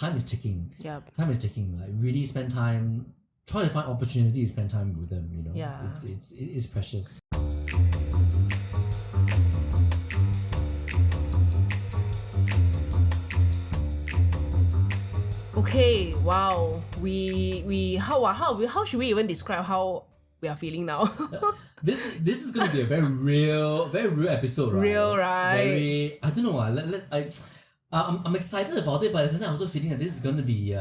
time is ticking. Yep. Time is ticking. Like really spend time, try to find opportunity to spend time with them, you know. Yeah. It is precious. Okay, wow. How should we even describe how we are feeling now? This is going to be a very real episode, right? Real, right? Very, I don't know. I'm excited about it, but at the same time, I'm also feeling that this is going to be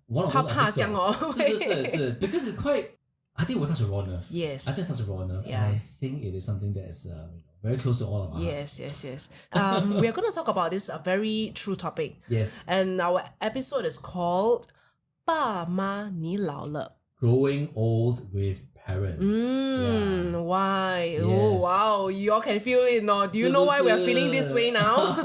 one of those episodes. Because it's quite. I think we'll touch a raw nerve. Yes. I think it's touch a raw nerve, Yeah. and I think it is something that is very close to all of us. Yes. We are going to talk about this a very true topic. Yes. And our episode is called 爸妈你老了. Growing old with parents. Yeah. Why? Yes. Oh, wow. You all can feel it, no? Do you know why we are feeling this way now?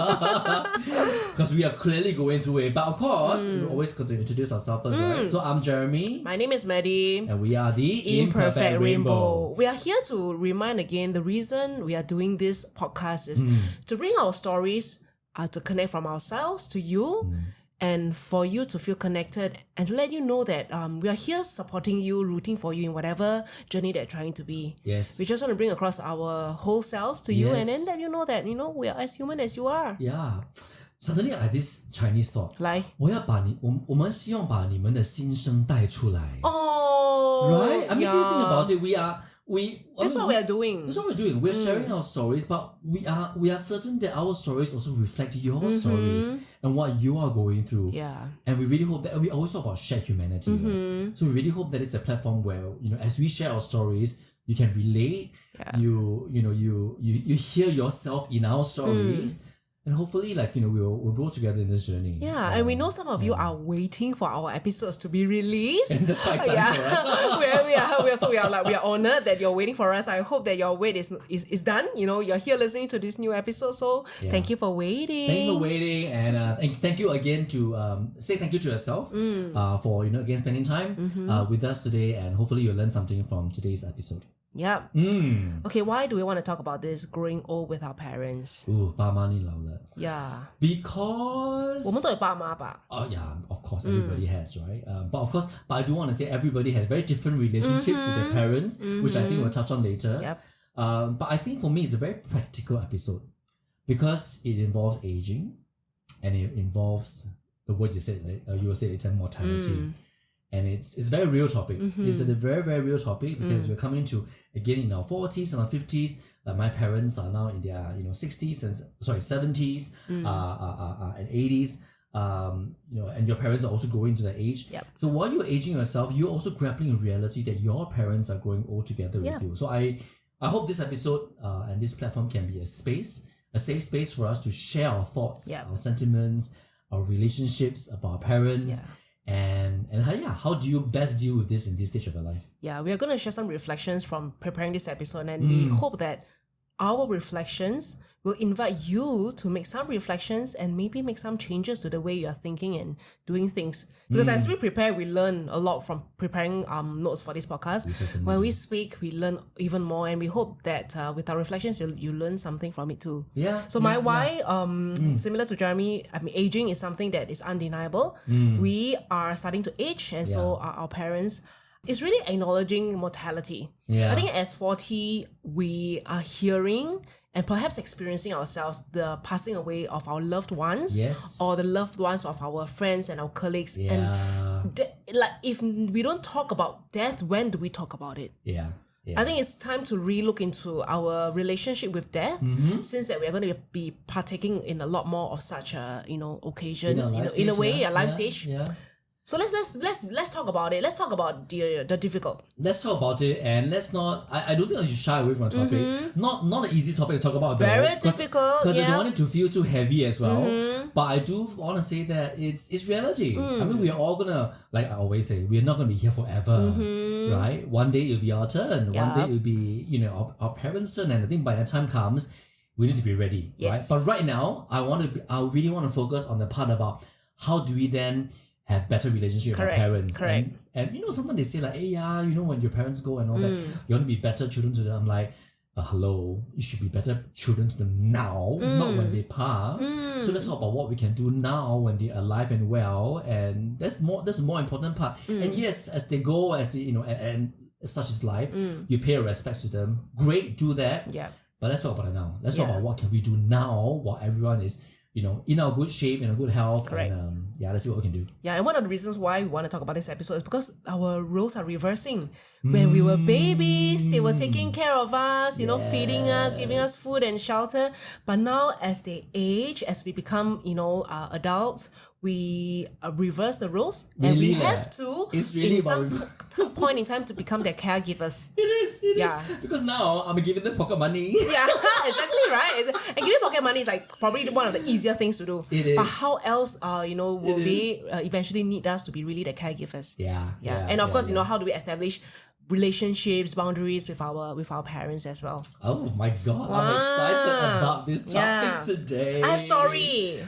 Because we are clearly going through it. But of course, we always got to introduce ourselves first, right? So I'm Jeremy. My name is Maddy. And we are the Imperfect Rainbow. We are here to remind again the reason we are doing this podcast is to bring our stories to connect from ourselves to you and for you to feel connected and to let you know that we are here supporting you, rooting for you in whatever journey that you're trying to be. Yes. We just want to bring across our whole selves to you and then Yes. let you know that, we are as human as you are. Yeah. Suddenly I had this Chinese thought. 来。我们希望把你们的心声带出来。Oh, Right? I mean, yeah. if you think about it, That's what we are doing. That's what we're doing. We're sharing our stories, but we are certain that our stories also reflect your stories and what you are going through. Yeah. And we really hope that we always talk about shared humanity. Right? So we really hope that it's a platform where, as we share our stories, you can relate. Yeah. You hear yourself in our stories. And hopefully, we'll grow together in this journey. Yeah, and we know some of you are waiting for our episodes to be released. And that's quite exciting for us. we are honored that you're waiting for us. I hope that your wait is done. You're here listening to this new episode. So thank you for waiting. Thank you for waiting, and thank you again to say thank you to yourself for again spending time with us today, and hopefully you'll learn something from today's episode. Yeah. Okay, why do we want to talk about this growing old with our parents? 爸妈你老了 Yeah. Because 我们都有爸妈吧? Oh yeah, of course everybody has, right? But I do want to say everybody has very different relationships with their parents, which I think we'll touch on later. Yep. But I think for me it's a very practical episode because it involves aging, and it involves the word you said later, mortality. And it's a very real topic. It's a very, very real topic because we're coming to, again, in our 40s and our 50s. Like my parents are now in their 60s and 70s and 80s. And your parents are also growing to that age. Yep. So while you're aging yourself, you're also grappling with reality that your parents are growing old together with you. So I hope this episode and this platform can be a safe space for us to share our thoughts, our sentiments, our relationships about our parents. Yeah. And how do you best deal with this in this stage of your life? Yeah, we are going to share some reflections from preparing this episode, and we hope that our reflections will invite you to make some reflections and maybe make some changes to the way you are thinking and doing things. Because as we prepare, we learn a lot from preparing notes for this podcast. When we speak, we learn even more, and we hope that with our reflections, you learn something from it too. Yeah. So my why, similar to Jeremy, aging is something that is undeniable. We are starting to age, and so are our parents. It's really acknowledging mortality. Yeah. I think as 40, we are hearing and perhaps experiencing ourselves the passing away of our loved ones, or the loved ones of our friends and our colleagues. And if we don't talk about death, when do we talk about it? Yeah. I think it's time to re-look into our relationship with death, since that we are going to be partaking in a lot more of such occasions in a way, a life stage. Yeah. So let's talk about it. Let's talk about the difficult. Let's talk about it, and let's not. I don't think I should shy away from a topic. Not an easy topic to talk about. Very difficult. Because I don't want it to feel too heavy as well. But I do want to say that it's reality. I mean, we are all gonna, like I always say, we are not gonna be here forever, right? One day it'll be our turn. One day it'll be our parents' turn, and I think by the time comes, we need to be ready, right? But right now, I really want to focus on the part about how do we then have better relationship with our parents. And sometimes they say like, hey, when your parents go and all that, you want to be better children to them. I'm like, hello, you should be better children to them now, not when they pass. So let's talk about what we can do now when they're alive and well, and that's the more important part. And yes, as they go, as they, and such is life, you pay respect to them. Great, do that. Yeah. But let's talk about it now. Let's talk about what can we do now while everyone is, in our good shape, in our good health. Correct. And let's see what we can do. Yeah, and one of the reasons why we want to talk about this episode is because our roles are reversing. When we were babies, they were taking care of us, feeding us, giving us food and shelter. But now as they age, as we become, adults, we reverse the roles. And we have to, it's really in some point in time, to become their caregivers. It is. Because now I'm giving them pocket money. Yeah, exactly right. And giving pocket money is like probably one of the easier things to do. It is. But how else, will they eventually need us to be really the caregivers? Yeah. And of course, how do we establish relationships, boundaries with our parents as well? Oh my God, I'm excited about this topic today. I have story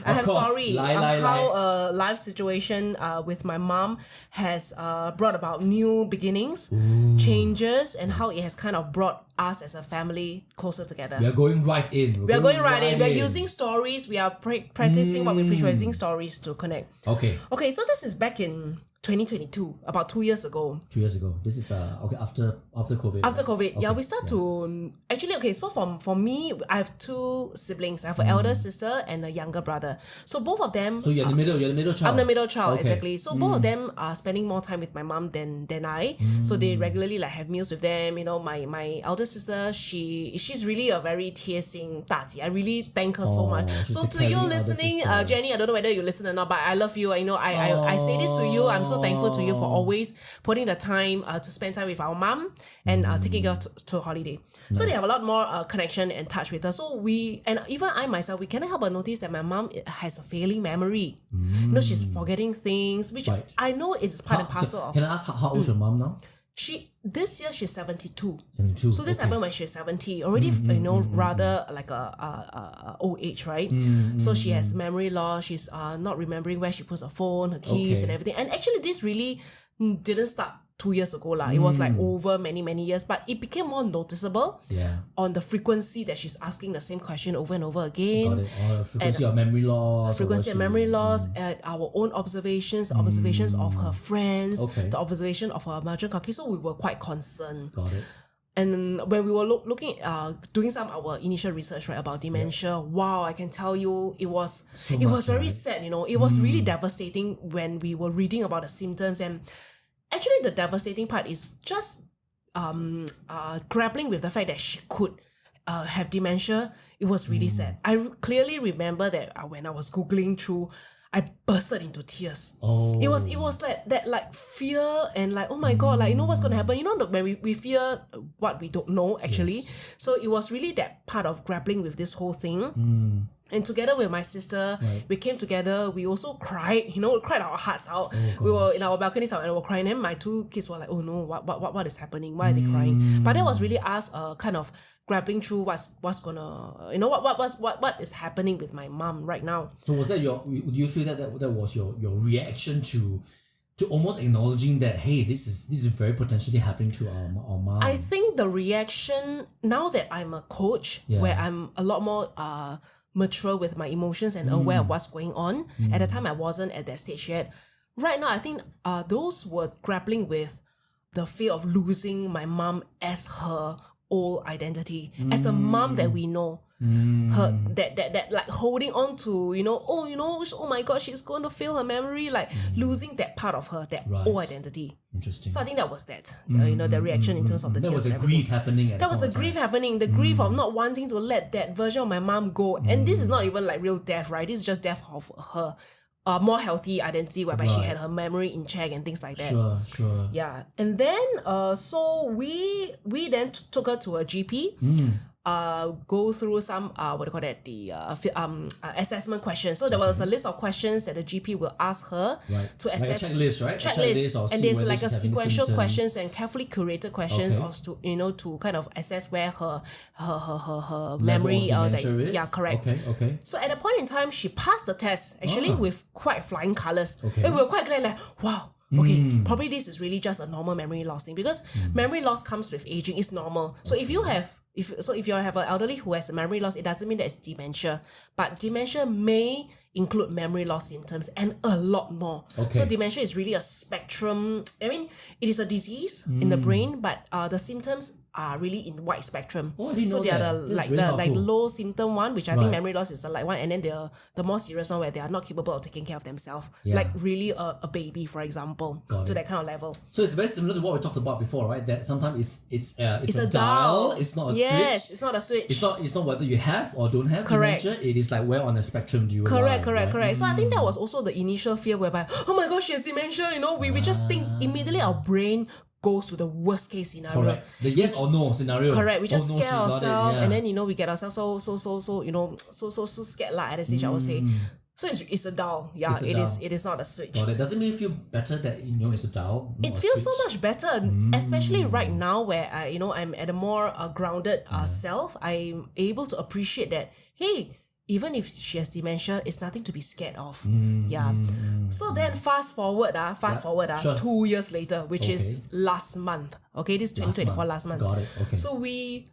of how a life situation with my mom has brought about new beginnings, changes, and how it has kind of brought us as a family closer together. We are going right in. We're going right in. We're using stories. We are practicing what we preach. We're using stories to connect. Okay, so this is back in 2022, about 2 years ago. 2 years ago. This is after COVID. After COVID, we start to actually so for me, I have two siblings. I have an elder sister and a younger brother. So both of them. So you're the middle child. I'm the middle child, exactly. So both of them are spending more time with my mom than I. So they regularly have meals with them. My elder sister, she's really a very 贴心大姐. I really thank her so much. So to you listening, Jenny, I don't know whether you listen or not, but I love you. I say this to you. I'm so thankful to you for always putting the time to spend time with our mom and taking her to holiday. Nice. So they have a lot more connection and touch with her. So and even I myself, we cannot help but notice that my mom has a failing memory. She's forgetting things, which I know is part and parcel of. Can I ask how old is your mom now? This year she's 72. 72. So this happened when she's 70. Already, rather like a old age, right? So she has memory loss. She's not remembering where she puts her phone, her keys, and everything. And actually, this really didn't start 2 years ago. It was like over many, many years. But it became more noticeable on the frequency that she's asking the same question over and over again. Got it. Frequency of memory loss. Frequency of memory loss, at our own observations, observations of her friends, the observation of her margin kaki. So we were quite concerned. Got it. And when we were looking, doing some of our initial research, right, about dementia, wow, I can tell you, it was very sad, It was really devastating when we were reading about the symptoms. And actually, the devastating part is just grappling with the fact that she could have dementia. It was really sad. I clearly remember that when I was Googling through, I bursted into tears. It was that fear and oh my God, what's going to happen. When we fear what we don't know, actually. Yes. So it was really that part of grappling with this whole thing. And together with my sister, we came together. We also cried, cried our hearts out. We were in our balconies and we were crying. And my two kids were like, oh no, what is happening? Why are they crying? But that was really us kind of grappling through what's gonna, what is happening with my mom right now. So was that do you feel that was your reaction to almost acknowledging that, hey, this is very potentially happening to our mom? I think the reaction, now that I'm a coach, where I'm a lot more mature with my emotions and aware of what's going on. At the time, I wasn't at that stage yet. Right now, I think those were grappling with the fear of losing my mom as her old identity, as the mom that we know. Her that holding on to, oh my God, she's going to fail her memory, losing that part of her, that old identity. Interesting. So I think that was that, the reaction in terms of the tears. That was a grief happening. That was a grief happening. The grief of not wanting to let that version of my mom go. And this is not even real death, right? This is just death of her more healthy identity, whereby she had her memory in check and things like that. Sure. Yeah. And then so we then took her to a GP. Go through some the assessment questions. So there was a list of questions that the GP will ask her to assess. Like a checklist, right? Checklist, and there's a sequential questions and carefully curated questions, to to kind of assess where her memory is. Yeah, correct. Okay. So at a point in time, she passed the test actually with quite flying colours. Okay. And we were quite glad, wow. Okay, probably this is really just a normal memory loss thing, because memory loss comes with aging. It's normal. So if you have if you have an elderly who has memory loss, it doesn't mean that it's dementia. But dementia may include memory loss symptoms and a lot more. Okay. So dementia is really a spectrum. I mean, it is a disease in the brain, but the symptoms are really in wide spectrum. Oh, I didn't so know they are that. That's really the helpful. low symptom one, which I think Right. memory loss is a light one, and then the more serious one where they are not capable of taking care of themselves, Yeah. like really a baby, for example, Got to it. that kind of level. So it's very similar to what we talked about before, right? That sometimes it's a a dial. dial. It's not a Yes, switch. it's not a switch. It's not whether you have or don't have Correct. dementia. It is like where on the spectrum do you Correct. lie, right? So I think that was also the initial fear whereby, oh my gosh, she has dementia, we just think immediately our brain goes to the worst case scenario. Correct. The yes or no scenario. Correct. We just oh, no, scare she's got it, ourselves yeah. and then we get ourselves so scared at that stage, I would say. So it's a dial. Yeah, It's a dial. it is not a switch. Got it. Does it make you feel better that it's a dial? Not It a feels so switch? much better, especially right now where I'm at a more grounded self. I'm able to appreciate that, hey, even if she has dementia, it's nothing to be scared of. So then fast forward, sure. 2 years later, which is last month. Okay, this is 2024 last month. Got it. Okay. So we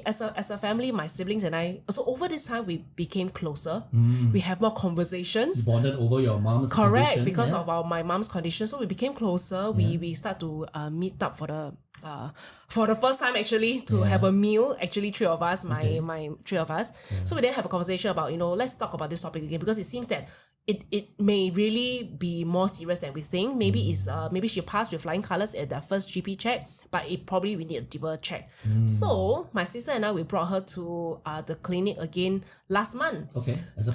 as a family, my siblings and I, so over this time we became closer. We have more conversations. Bonded over your mom's Correct, condition, because yeah? of my mom's condition. So we became closer. We start to meet up for the first time actually to have a meal. Actually, three of us, my three of us. So we then have a conversation about let's talk about this topic again, because it seems that it may really be more serious than we think. Maybe maybe she passed with flying colours at the first GP check, but we need a deeper check. So my sister and I, we brought her to the clinic again last month. Okay, as a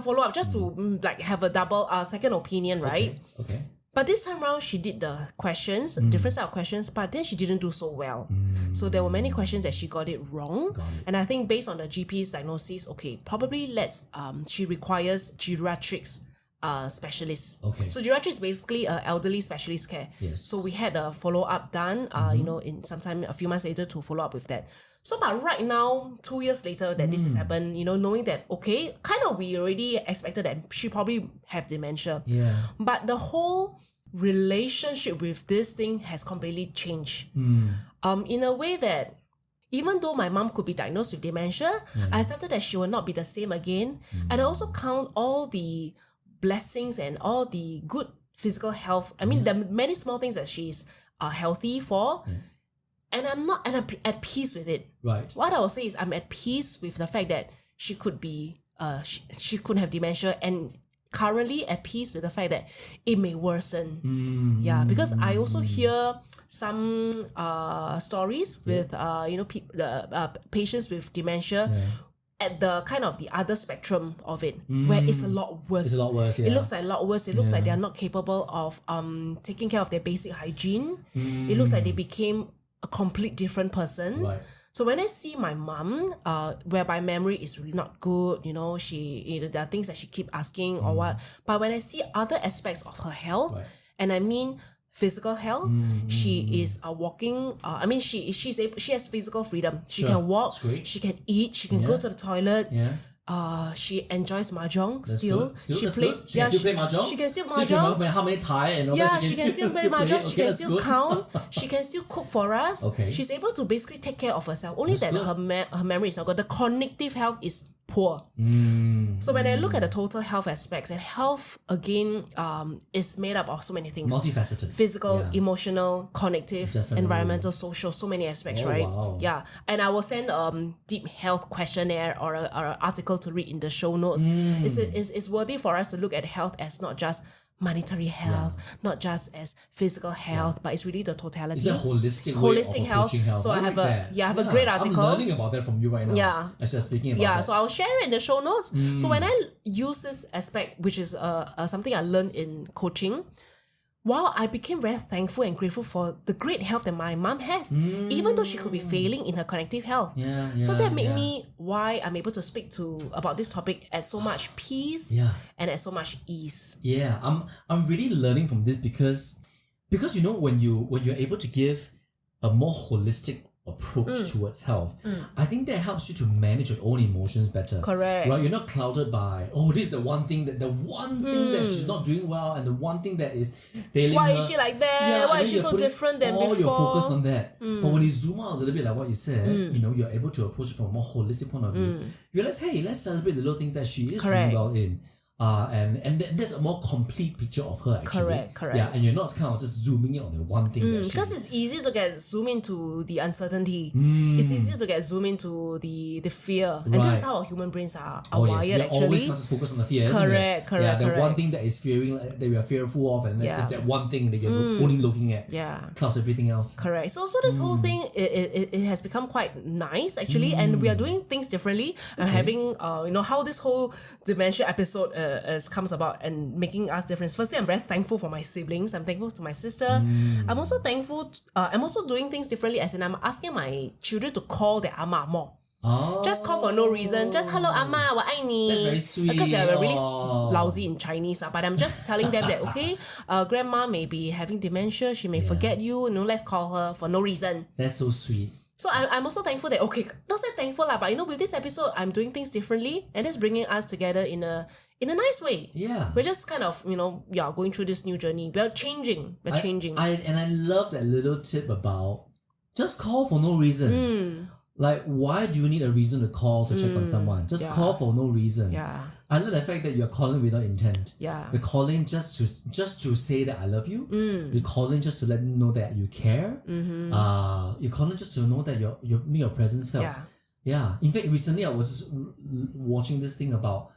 follow up. Just to have a double second opinion, right? Okay. But this time around, she did the questions, different set of questions, but then she didn't do so well. So there were many questions that she got it wrong. Got it. And I think based on the GP's diagnosis, okay, probably she requires geriatrics specialist. Okay. So geriatrics is basically elderly specialist care. Yes. So we had a follow-up done, in sometime a few months later to follow up with that. So, but right now, 2 years later that this has happened, knowing that, okay, kind of we already expected that she probably have dementia. Yeah. But the whole relationship with this thing has completely changed. In a way that even though my mom could be diagnosed with dementia, I accepted that she will not be the same again. And I also count all the blessings and all the good physical health. I mean, the many small things that she's healthy for. And I'm at peace with it. Right. What I will say is I'm at peace with the fact that she could be, she could have dementia, and currently at peace with the fact that it may worsen. Yeah, because I also hear some stories with patients with dementia at the kind of the other spectrum of it, where it's a lot worse. It's a lot worse, yeah. It looks like a lot worse. It looks like they're not capable of taking care of their basic hygiene. It looks like they became a complete different person. Right. So when I see my mom, whereby memory is really not good, there are things that she keep asking or what. But when I see other aspects of her health, and I mean physical health, she is walking. She has physical freedom. She can walk. That's great. She can eat. She can go to the toilet. Yeah. She enjoys mahjong That's still. good. She That's plays. good. She can still play mahjong. She can still Still mahjong. can how many Thai and all Yeah, that. she can still play mahjong. She can still count. She can still cook for us. Okay. She's able to basically take care of herself. Only That's that good. her memory is not good. The cognitive health is poor. So when I look at the total health aspects, and health again is made up of so many things: Multifaceted. physical, Yeah. emotional, cognitive, Definitely. environmental, social, so many aspects, Oh, right? wow. Yeah. And I will send deep health questionnaire or an article to read in the show notes. It's worthy for us to look at health as not just monetary health, not just as physical health, but it's really the totality. It's a holistic way of approaching health. So I have that. I have a great article. I'm learning about that from you right now. Yeah. As you're speaking about Yeah, that. so I'll share it in the show notes. So when I use this aspect, which is something I learned in coaching, wow, I became very thankful and grateful for the great health that my mom has, even though she could be failing in her cognitive health. Yeah, So that made yeah. me why I'm able to speak about this topic at so much peace and at so much ease. Yeah, I'm really learning from this because when you're able to give a more holistic approach towards health, I think that helps you to manage your own emotions better. Correct. Right? You're not clouded by, this is the one thing that she's not doing well, and the one thing that is failing Why her. is she like that? Yeah, Why and is then she so you're putting different than all before? your focus on that. But when you zoom out a little bit, like what you said, you're able to approach it from a more holistic point of view. You realize, hey, let's celebrate the little things that she is doing well in. And that's a more complete picture of her actually. Correct. Yeah, and you're not kind of just zooming in on the one thing that she Because is. it's easy to get zoom into the uncertainty. It's easy to get zoom into the fear. And this is how our human brains are wired We're actually. always not just focused on the fear, isn't it? Correct. Yeah, the one thing that is fearing, that we are fearful of, and it's that one thing that you're only looking at. Yeah. Clouds everything else. Correct. So this whole thing it has become quite nice actually, and we are doing things differently. I'm having how this whole dementia episode comes about and making us different. Firstly, I'm very thankful for my siblings. I'm thankful to my sister. I'm also thankful. I'm also doing things differently, as in I'm asking my children to call their ama more. Just call for no reason. Just hello ama, 我爱你. That's very sweet. Because they're really lousy in Chinese. But I'm just telling them that, okay, grandma may be having dementia. She may forget you. Let's call her for no reason. That's so sweet. So I'm also thankful that, okay, not say thankful but with this episode, I'm doing things differently, and it's bringing us together in a nice way. Yeah. We're just kind of, going through this new journey. We're changing. I love that little tip about just call for no reason. Like, why do you need a reason to call to check on someone? Just call for no reason. Yeah. I love the fact that you're calling without intent. Yeah. You're calling just to say that I love you. You're calling just to let them know that you care. You're calling just to know that your presence felt. Yeah. In fact, recently I was watching this thing about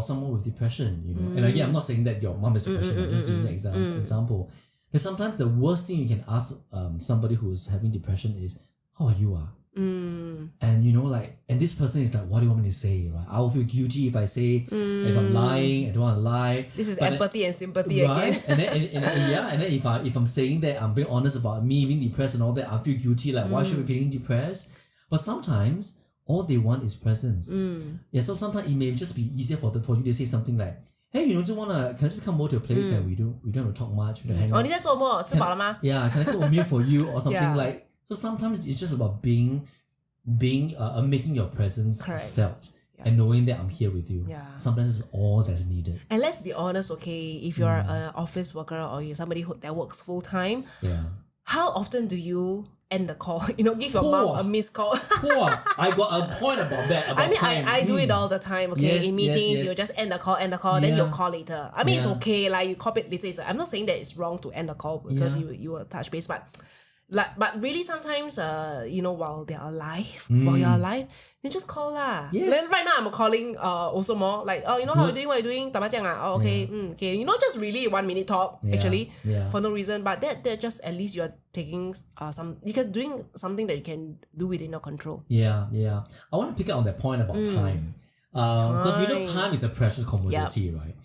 someone with depression, And again, I'm not saying that your mom has depression. I'm just using an example. But sometimes the worst thing you can ask somebody who is having depression is, how are you? And and this person is like, what do you want me to say? Right? I will feel guilty if I say, if I'm lying, I don't want to lie. This is empathy and sympathy again. and then if I'm saying that I'm being honest about me being depressed and all that, I feel guilty. Like, why should I be feeling depressed? But sometimes all they want is presence. Yeah, so sometimes it may just be easier for you to say something like, hey, can I just come over to a place and we don't have to talk much, we don't hang out. 你在做什么？吃饱了吗？ Yeah, can I cook a meal for you or something Yeah. like. So sometimes it's just about making your presence felt and knowing that I'm here with you. Yeah. Sometimes it's all that's needed. And let's be honest, okay, if you're an office worker or you're somebody that works full time, how often do you end the call? Give your mom a missed call. I got a point about that. About time. I do it all the time. Okay, in meetings, yes. you just end the call, then you'll call later. I mean, it's okay. Like you call it later. I'm not saying that it's wrong to end the call because you will touch base, but really sometimes while they're alive, while you're alive, then just call lah. Yes. Then right now I'm calling also more like, how are you doing? What are you doing? 打麻将啊? Oh, okay. Okay. Just really 1 minute talk actually for no reason. But that just at least you're taking doing something that you can do within your control. Yeah. I want to pick up on that point about time. Because time is a precious commodity, right?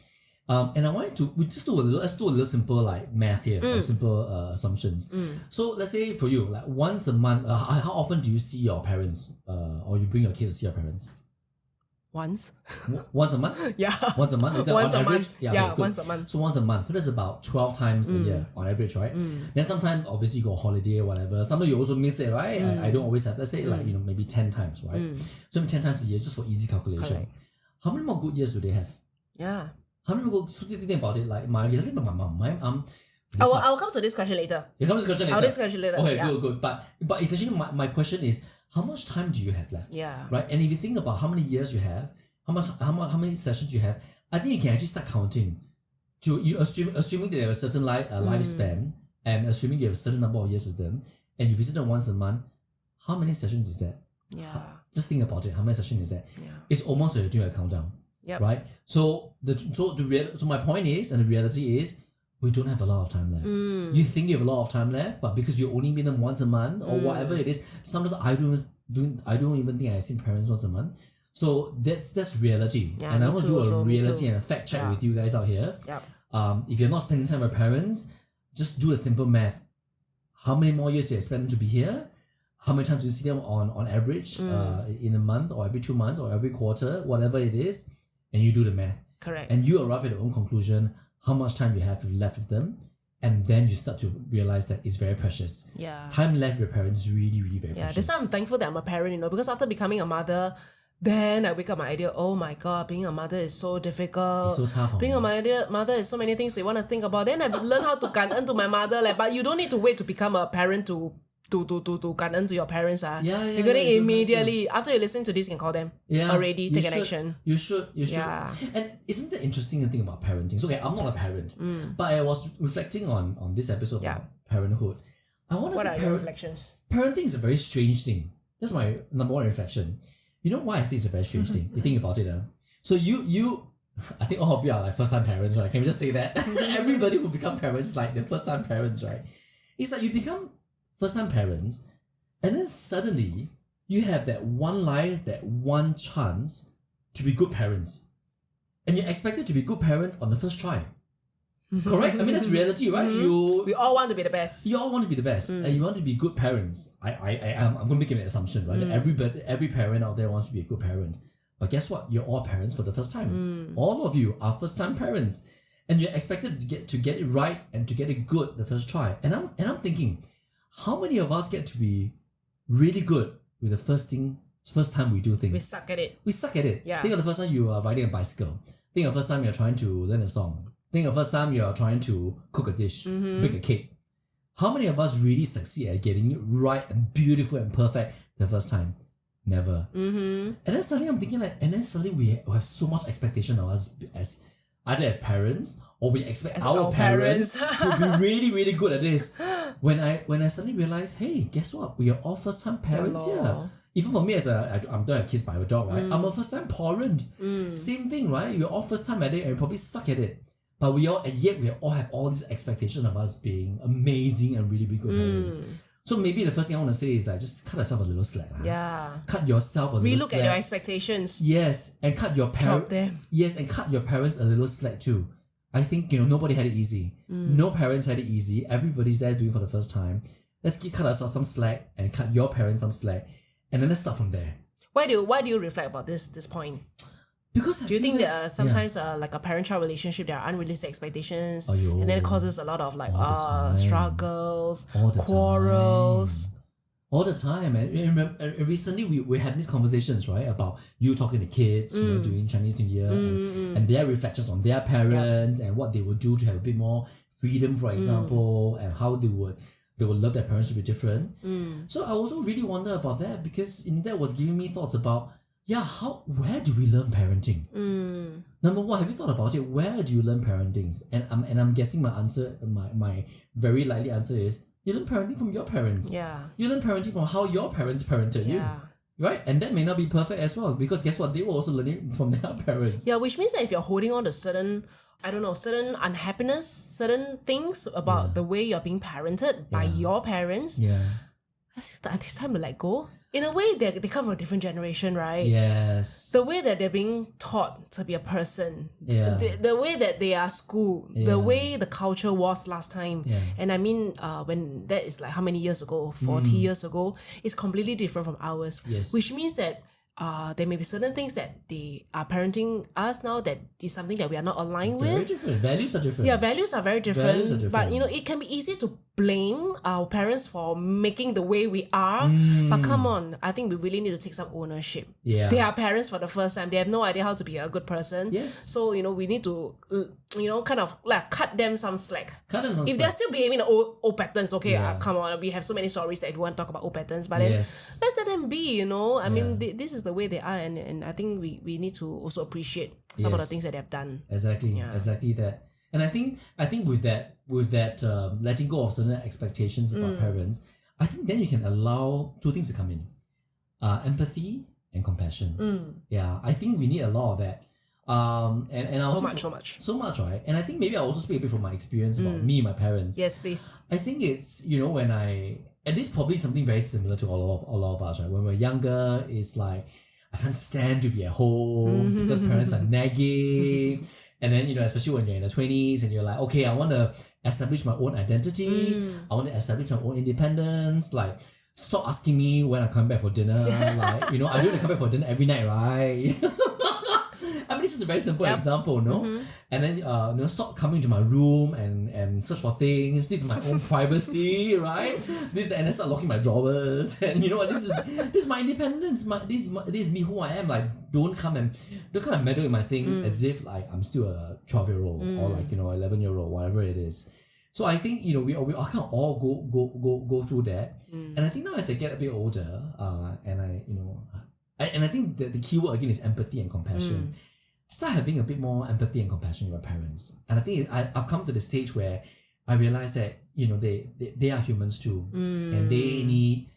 And I wanted to let's do a little simple like math here, or simple assumptions. So let's say for you, like once a month, how often do you see your parents, or you bring your kids to see your parents? Once. Once a month? Yeah. Once a month? Is that once on a average? month. Yeah, okay, once a month. So once a month. So that's about 12 times a year on average, right? Then sometimes obviously you go holiday or whatever. Sometimes you also miss it, right? I don't always have, let's say like, maybe 10 times, right? So 10 times a year just for easy calculation. Correct. How many more good years do they have? Yeah. How many more good, so think about it, like my mom, I will come to this question later. You come to this question later? I'll this question later. Okay, yeah. good. But essentially my question is, how much time do you have left? Yeah. Right? And if you think about how many years you have, how many sessions you have, I think you can actually start counting. Assuming that you have a certain lifespan, and assuming you have a certain number of years with them, and you visit them once a month, how many sessions is that? Yeah. Just think about it. How many sessions is that? Yeah. It's almost like you're doing a countdown. Yep. Right? So my point is, and the reality is, we don't have a lot of time left. You think you have a lot of time left, but because you only meet them once a month or whatever it is, sometimes I don't even think I see parents once a month. So that's reality. Yeah, and I me want to too, do a also, me reality too. and a fact check with you guys out here. Yep. If you're not spending time with parents, just do a simple math. How many more years do you expect them to be here? How many times do you see them on average in a month or every 2 months or every quarter, whatever it is, and you do the math. Correct. And you arrive at your own conclusion, how much time you have left with them. And then you start to realize that it's very precious. Yeah. Time left with your parents is really, really very precious. That's why I'm thankful that I'm a parent, because after becoming a mother, then I wake up my idea, oh my God, being a mother is so difficult. It's so tough. Being a mother is so many things they want to think about. Then I learn how to 感恩 to my mother. But you don't need to wait to become a parent to 感恩 to your parents. You're going to immediately, after you listen to this, you can call them already, take an action. You should. Yeah. And isn't the interesting thing about parenting? So, okay, I'm not a parent, but I was reflecting on this episode about parenthood. I want to say your reflections? Parenting is a very strange thing. That's my number one reflection. You know why I say it's a very strange thing? You think about it. So you, I think all of you are like first-time parents, right? Can we just say that? Everybody who become parents, like they're first-time parents, right? It's like you become first-time parents, and then suddenly you have that one life, that one chance to be good parents. And you're expected to be good parents on the first try. Correct? I mean, that's reality, right? We all want to be the best. You all want to be the best, and you want to be good parents. I'm going to make an assumption, right? That every parent out there wants to be a good parent. But guess what? You're all parents for the first time. All of you are first-time parents, and you're expected to get it right and to get it good the first try. And I'm thinking, how many of us get to be really good with the first time we do things? We suck at it. Yeah. Think of the first time you are riding a bicycle. Think of the first time you're trying to learn a song. Think of the first time you're trying to cook a dish, bake a cake. How many of us really succeed at getting it right and beautiful and perfect the first time? Never. And then suddenly I'm thinking we have so much expectation of us as either as parents or we expect as our parents to be really, really good at this. When I suddenly realized, hey, guess what? We are all first time parents here. Even for me I don't have kids by a job, right? I'm a first time parent. Same thing, right? We're all first time at it and we probably suck at it. But we all have all these expectations of us being amazing and really, really good parents. So maybe the first thing I want to say is like just cut yourself a little slack. Yeah. Cut yourself a little slack. Relook at your expectations. Yes, and cut your parents. Yes, and cut your parents a little slack too. I think nobody had it easy. No parents had it easy. Everybody's there doing it for the first time. Let's cut ourselves some slack and cut your parents some slack, and then let's start from there. Why do you reflect about this point? Because do you think that sometimes like a parent-child relationship, there are unrealistic expectations, and then it causes a lot of like struggles, quarrels. All the time. And recently we had these conversations, right, about you talking to kids, during Chinese New Year, and their reflections on their parents and what they would do to have a bit more freedom, for example, and how they would love their parents to be different. So I also really wonder about that, because that was giving me thoughts about, where do we learn parenting? Number one, have you thought about it? Where do you learn parenting? And I'm guessing my answer, my very likely answer is, you learn parenting from your parents. Yeah. You learn parenting from how your parents parented you. Right? And that may not be perfect as well, because guess what? They were also learning from their parents. Yeah, which means that if you're holding on to certain unhappiness, certain things about the way you're being parented by your parents, it's time to let go. In a way, they come from a different generation, right? Yes. The way that they're being taught to be a person, the way that they are schooled, the way the culture was last time. And I mean, when that is like how many years ago, 40 years ago, it's completely different from ours. Yes. Which means that there may be certain things that they are parenting us now that is something that we are not aligned with. Very different. Values are different. Yeah, values are very different. But it can be easy to blame our parents for making the way we are. But come on, I think we really need to take some ownership. Yeah. They are parents for the first time. They have no idea how to be a good person. Yes. So, we need to, kind of like cut them some slack. If they're still behaving the old patterns, okay, come on, we have so many stories that if you want to talk about old patterns, but then let's let them be, I mean, this is the way they are, and I think we need to also appreciate some of the things that they have done. Exactly that. And I think with that letting go of certain expectations about parents, I think then you can allow two things to come in: empathy and compassion. Yeah, I think we need a lot of that. And so much, right? And I think maybe I'll also speak a bit from my experience about me and my parents. Yes, please. I think it's when and this is probably something very similar to all of us, right? When we're younger, it's like, I can't stand to be at home because parents are nagging. And then, especially when you're in the 20s and you're like, okay, I want to establish my own identity. I want to establish my own independence. Like, stop asking me when I come back for dinner. Like, I don't want to come back for dinner every night, right? I mean, it's just a very simple example, no? And then stop coming to my room and search for things. This is my own privacy, right? And I start locking my drawers, and this is my independence. This is me who I am. Like, don't come and meddle in my things as if like I'm still a 12-year-old or like 11-year-old, whatever it is. So I think we all kind of all go through that, and I think now as I get a bit older, and I think that the key word again is empathy and compassion. Start having a bit more empathy and compassion with my parents, and I think I've come to the stage where I realize that they are humans too, and they need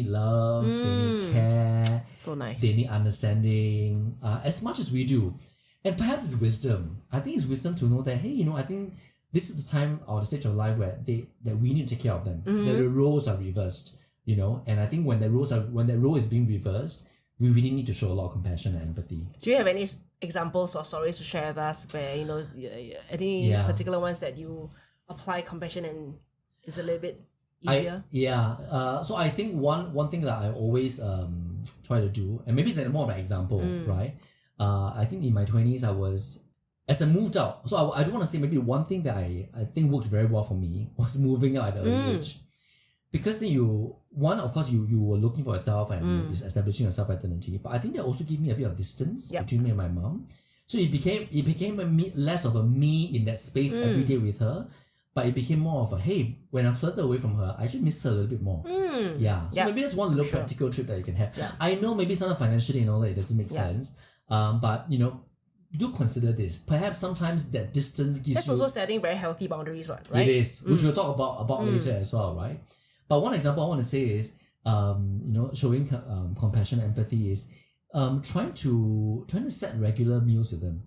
love, they need care, so nice. They need understanding as much as we do, and perhaps it's wisdom. I think it's wisdom to know that hey, I think this is the time or the stage of life where that we need to take care of them. That the roles are reversed, and I think when that role is being reversed, we really need to show a lot of compassion and empathy. Do you have any examples or stories to share with us where any particular ones that you apply compassion and is a little bit easier? So I think one thing that I always try to do, and maybe it's more of an example, right? I think in my 20s as I moved out, so I do want to say maybe one thing that I think worked very well for me was moving out at an early age. Because then you were looking for yourself and establishing your self-identity, but I think that also gave me a bit of distance between me and my mom. So it became less of a me in that space every day with her, but it became more of a, hey, when I'm further away from her, I actually miss her a little bit more. So maybe that's one little practical trip that you can have. I know maybe sometimes financially and all that, it doesn't make sense, but do consider this. Perhaps sometimes that distance gives That's also setting very healthy boundaries, right? It is, which we'll talk about later as well, right? But one example I want to say is, showing compassion and empathy is trying to set regular meals with them.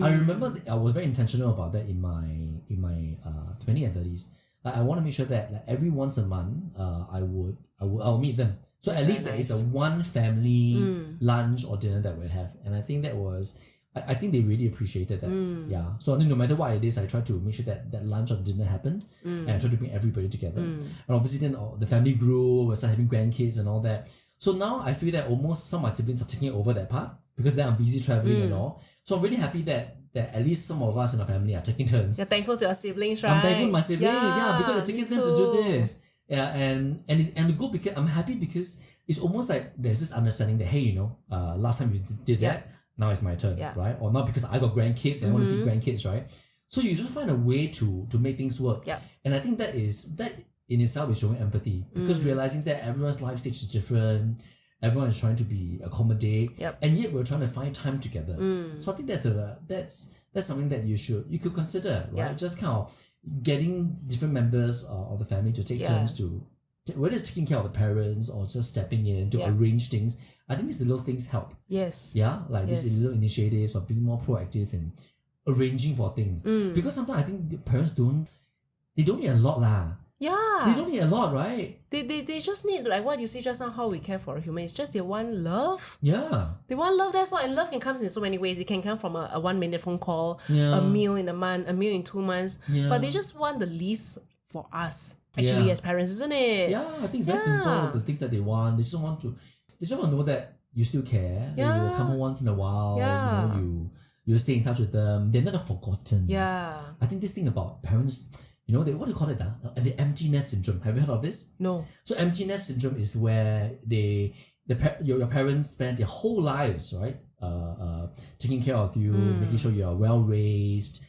I remember I was very intentional about that in my 20s and 30s. Like, I want to make sure that like, every once a month, I'll meet them. So at least there is a one family lunch or dinner that we'll have, and I think that was. I think they really appreciated that. So I think no matter what it is, I try to make sure that lunch or dinner happened, and I try to bring everybody together. And obviously then the family grew, we started having grandkids and all that. So now I feel that almost some of my siblings are taking over that part because then I'm busy traveling and all. So I'm really happy that at least some of us in our family are taking turns. You're thankful to your siblings, right? I'm thankful to my siblings, because they're taking turns to do this. And the good because I'm happy because it's almost like there's this understanding that hey, last time you did that. Now it's my turn, right? Or not because I got grandkids and I want to see grandkids, right? So you just find a way to make things work. And I think that in itself is showing empathy because realizing that everyone's life stage is different, everyone is trying to be accommodate, and yet we're trying to find time together. So I think that's something that you could consider, right? Just kind of getting different members of the family to take turns to. Whether it's taking care of the parents or just stepping in to arrange things, I think these little things help. Yes. These little initiatives or being more proactive in arranging for things. Because sometimes I think the parents don't need a lot lah. Yeah. They don't need a lot, right? They just need, like what you say just now, how we care for a human. It's just they want love. Yeah. They want love, that's all. And love can come in so many ways. It can come from a 1-minute phone call, a meal in a month, a meal in 2 months. But they just want the least for us. Actually, as parents, isn't it? Yeah, I think it's very simple. The things that they want, they just want to know that you still care. That you will come home once in a while. You stay in touch with them. They're not forgotten. I think this thing about parents, what do you call it? The empty nest syndrome. Have you heard of this? No. So empty nest syndrome is where your parents spend their whole lives, right? Taking care of you, making sure you are well raised.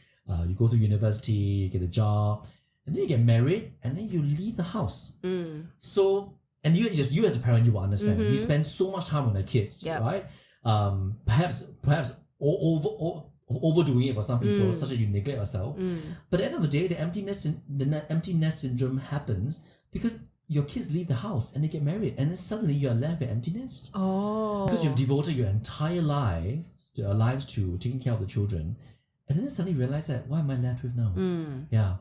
You go to university, you get a job. And then you get married, and then you leave the house. So, and you as a parent, you will understand. You spend so much time on the kids, right? Perhaps overdoing it for some people, such that you neglect yourself. But at the end of the day, the empty nest syndrome happens because your kids leave the house and they get married, and then suddenly you are left with empty nest. Because you've devoted your entire lives to taking care of the children. And then suddenly realize that, what am I left with now?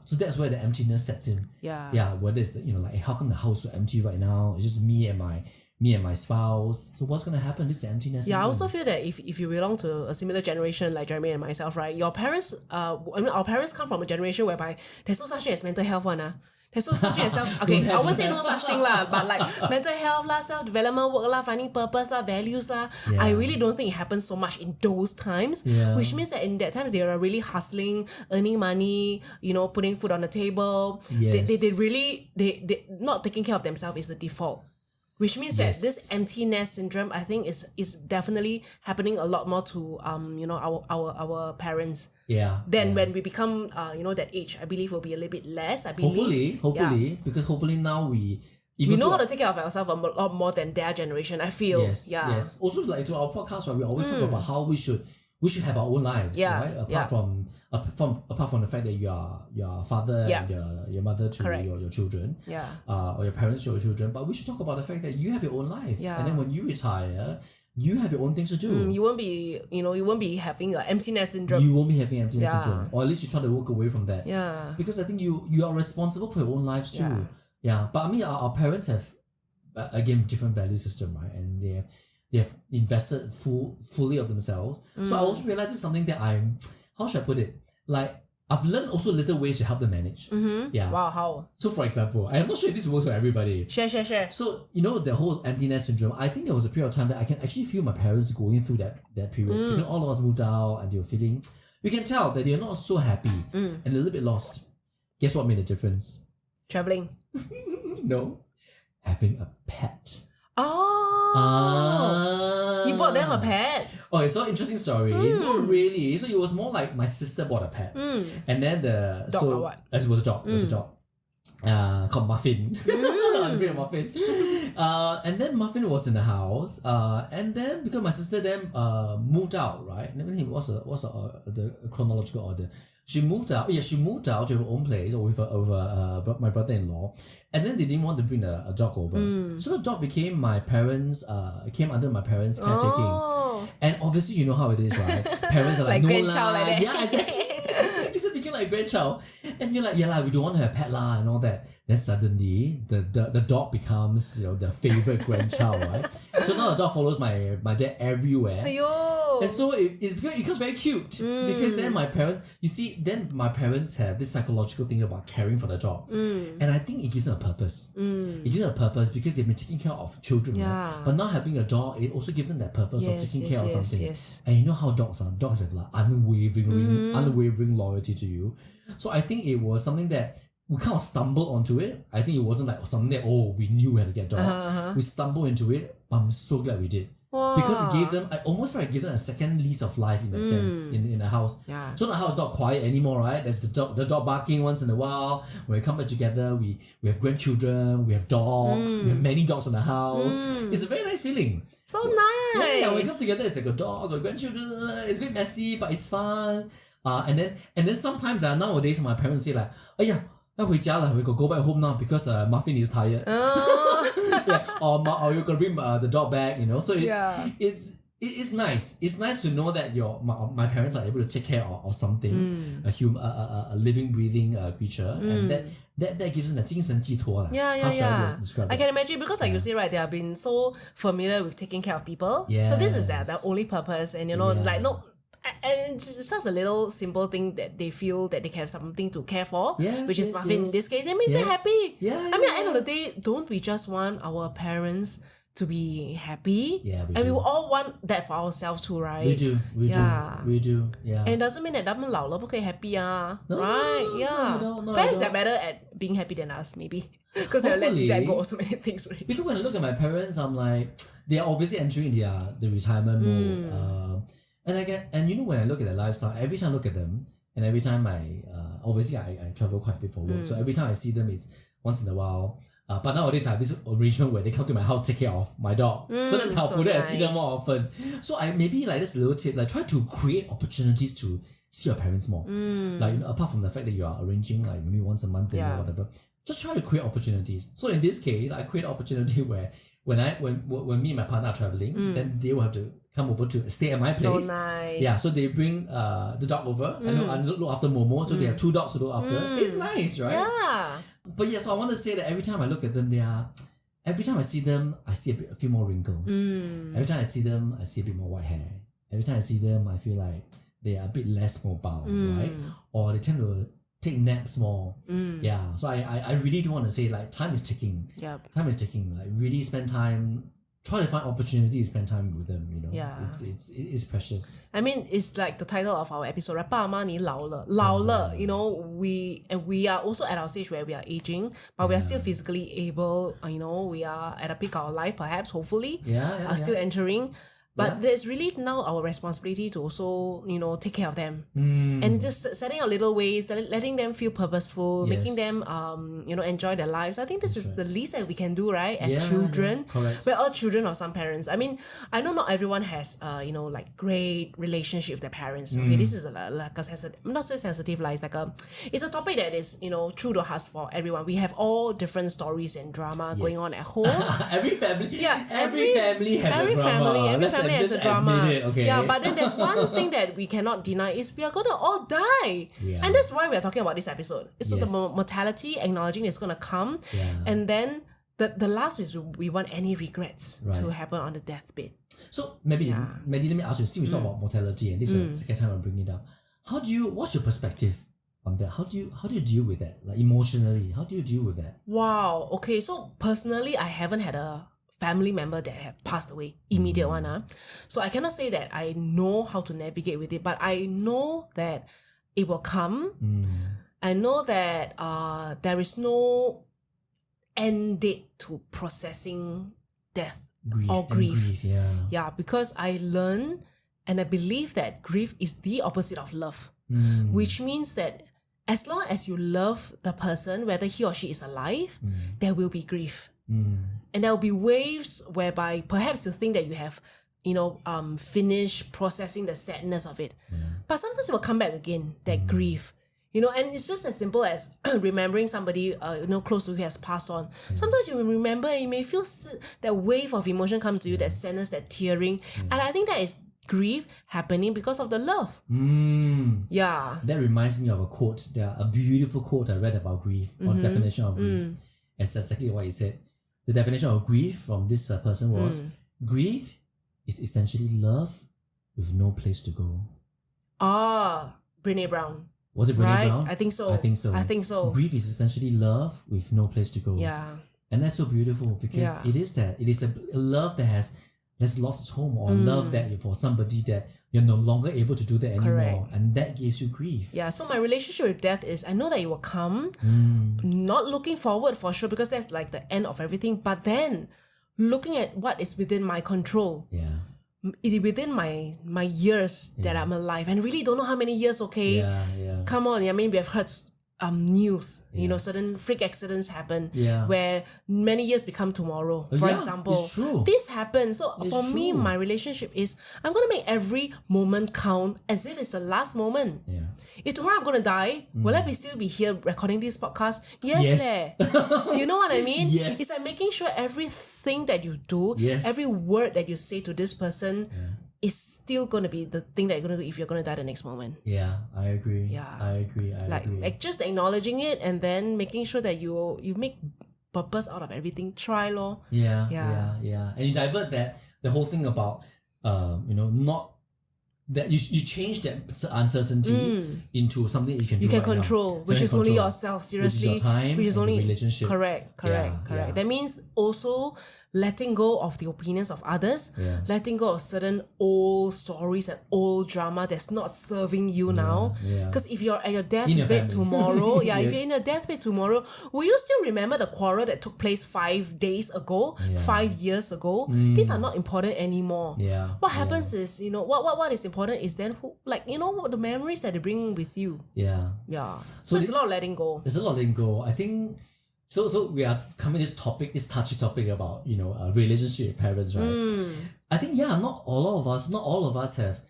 So that's where the emptiness sets in. Whether it's like, how come the house is so empty right now? It's just me and my spouse. So what's gonna happen? This is emptiness. I also feel that if you belong to a similar generation like Jeremy and myself, right? Your parents, our parents come from a generation whereby there's no such thing as mental health one. There's no such thing as self. Okay, I won't say no such thing lah, but like mental health lah, self-development work lah, finding purpose lah, values lah. Yeah. I really don't think it happens so much in those times. Yeah. Which means that in that times they are really hustling, earning money, putting food on the table. Yes. They not taking care of themselves is the default. Which means that this empty nest syndrome, I think, is definitely happening a lot more to our parents. Yeah. Then when we become that age, I believe will be a little bit less. I believe. Hopefully, because hopefully now we know how to take care of ourselves a lot more than their generation. I feel. Yes. Also, like to our podcast, right, we always talk about how we should have our own lives, right? Apart from the fact that you are your father and your mother to your children, or your parents to your children, but we should talk about the fact that you have your own life, and then when you retire, you have your own things to do. You won't be having an empty nest syndrome. You won't be having empty nest syndrome, or at least you try to walk away from that. Yeah. Because I think you are responsible for your own lives too. Yeah. But I mean, our parents have again different value system, right? And they have invested fully of themselves. So I also realized it's something that how should I put it? Like, I've learned also little ways to help them manage. Yeah. Wow, how? So for example, I'm not sure if this works for everybody. Share. So, the whole empty nest syndrome, I think there was a period of time that I can actually feel my parents going through that period. Because all of us moved out and they were feeling, you can tell that they're not so happy and a little bit lost. Guess what made a difference? Traveling. No. Having a pet. You bought them a pet? Okay, so interesting story. Not really. So it was more like my sister bought a pet. And then Dog or what? It was a dog. It was a dog. Called Muffin. Muffin. And then Muffin was in the house. And then because my sister then moved out, right? Let me think, what's the chronological order? She moved out. Yeah, she moved out to her own place with my brother-in-law, and then they didn't want to bring a dog over. So the dog became came under my parents' caretaking. And obviously, you know how it is, right? Parents are like, no grandchild like that. Yeah, exactly. So it became like a grandchild, and you're like, we don't want to have pet lah and all that. Then suddenly, the dog becomes the favorite grandchild, right? So now the dog follows my dad everywhere. Aiyo. And so it becomes very cute because then my parents have this psychological thing about caring for the dog, and I think it gives them a purpose. It gives them a purpose because they've been taking care of children, right? But now having a dog, it also gives them that purpose of taking care of something. Yes. And you know how dogs are. Dogs have like unwavering loyalty to you. So I think it was something that we kind of stumbled onto it. I think it wasn't like something that we knew we had to get a dog. We stumbled into it. I'm so glad we did. Wow. Because it gave them, I almost felt like gave them a second lease of life in a sense in the house. Yeah. So the house is not quiet anymore, right? There's the dog barking once in a while. When we come back together, we have grandchildren, we have dogs, we have many dogs in the house. It's a very nice feeling. So nice. Yeah, when we come together, it's like a dog, a grandchildren. It's a bit messy, but it's fun. And then sometimes nowadays my parents say like, oh yeah, 要回家了, we go back home now because Muffin is tired. Or you're gonna bring the dog back, So it's nice. It's nice to know that my parents are able to take care of something, a living, breathing creature, and that gives them a 精神寄托. How should I describe it? I can imagine because like you say, right, they have been so familiar with taking care of people. So this is their only purpose, and like no. And it's just a little simple thing that they feel that they can have something to care for, which is Muffin in this case. It makes them happy. I mean, at the end of the day, don't we just want our parents to be happy? Yeah, we and do. we all want that for ourselves too, right? We do. Yeah. And it doesn't mean that 他们老了不可以 happy right? No, Perhaps they're better at being happy than us, maybe. Because they're letting that go of so many things already. Because when I look at my parents, I'm like, they're obviously entering the retirement mode. And when I look at their lifestyle, every time I look at them, and every time obviously I travel quite a bit for work, so every time I see them, it's once in a while. But nowadays I have this arrangement where they come to my house to take care of my dog. So that's how I see them more often. So I maybe like this little tip, like try to create opportunities to see your parents more. Like apart from the fact that you are arranging like maybe once a month or whatever, just try to create opportunities. So in this case, I create an opportunity where when me and my partner are traveling, then they will have to come over to stay at my place. So nice. Yeah, so they bring the dog over and look after Momo. So they have 2 dogs to look after. It's nice, right? Yeah. But yeah, so I want to say that every time I look at them, every time I see them, I see a few more wrinkles. Every time I see them, I see a bit more white hair. Every time I see them, I feel like they are a bit less mobile, right? Or they tend to take naps more. Yeah. So I really do want to say like time is ticking. Yep. Time is ticking. Like really spend time. Try to find opportunity to spend time with them. Yeah. It is precious. I mean, it's like the title of our episode, right? 爸妈你老了. 老了, we are also at our stage where we are aging, but we are still physically able. We are at a peak of our life, perhaps, hopefully. Still entering. But there's really now our responsibility to also, take care of them. And just setting out little ways, letting them feel purposeful, making them, enjoy their lives. I think this is the least that we can do, right? As children. Correct. We're all children of some parents. I mean, I know not everyone has, like great relationship with their parents. Okay, this is like a not so sensitive, like it's a topic that is, true to us for everyone. We have all different stories and drama going on at home. Every family. Yeah. Every family has a drama. Every family has a drama. Okay. Yeah, but then there's one thing that we cannot deny is we are going to all die. Yeah. And that's why we are talking about this episode. It's the mortality, acknowledging it's going to come. Yeah. And then the last is we want any regrets to happen on the deathbed. So maybe let me ask you, since we talk about mortality, and this is the second time I'm bringing it up, what's your perspective on that? How do you deal with that? Like emotionally, how do you deal with that? Wow. Okay, so personally, I haven't had a family member that have passed away, immediate one. So I cannot say that I know how to navigate with it, but I know that it will come. I know that there is no end date to processing death or grief. Yeah, because I learn and I believe that grief is the opposite of love, which means that as long as you love the person, whether he or she is alive, there will be grief. And there will be waves whereby perhaps you think that you have, finished processing the sadness of it. But sometimes it will come back again, that grief. And it's just as simple as remembering somebody, close to you who has passed on. Sometimes you will remember and you may feel that wave of emotion come to you, that sadness, that tearing. And I think that is grief happening because of the love. Yeah. That reminds me of a quote, a beautiful quote I read about grief, or definition of grief. It's exactly what he said. The definition of grief from this person was, grief is essentially love with no place to go. Brene Brown. Was it Brene Brown? I think so. I think so. Grief is essentially love with no place to go. Yeah. And that's so beautiful because it is that. It is a love that has lost its home, or love that for somebody that you're no longer able to do that anymore. Correct. And that gives you grief. Yeah, so my relationship with death is, I know that it will come. Not looking forward for sure, because that's like the end of everything. But then looking at what is within my control. Yeah. Within my years that I'm alive, and really don't know how many years, okay? Yeah. Come on, I mean, we have heard news, certain freak accidents happen where many years become tomorrow. For example, it's true. This happens. So for me, my relationship is, I'm going to make every moment count as if it's the last moment. Yeah. If tomorrow I'm going to die, will I still be here recording this podcast? Yes. You know what I mean? Yes. It's like making sure everything that you do, every word that you say to this person is still going to be the thing that you're going to do if you're going to die the next moment. Yeah, I agree. Yeah. I agree. Like just acknowledging it and then making sure that you make purpose out of everything. Try lor. Yeah. And you divert the whole thing about not that you change that uncertainty into something you can do. You can right control, now. which is only yourself. Seriously, which is your time, which is and only the relationship. Correct. Yeah. That means also letting go of the opinions of others, letting go of certain old stories and old drama that's not serving you now. Because if you're at your deathbed tomorrow, if you're in a deathbed tomorrow, will you still remember the quarrel that took place 5 days ago, 5 years ago? These are not important anymore. What happens is, what is important is then the memories that they bring with you. So it's a lot of letting go. There's a lot of letting go. I think. So we are coming to this touchy topic about relationship with parents, right? I think not all of us have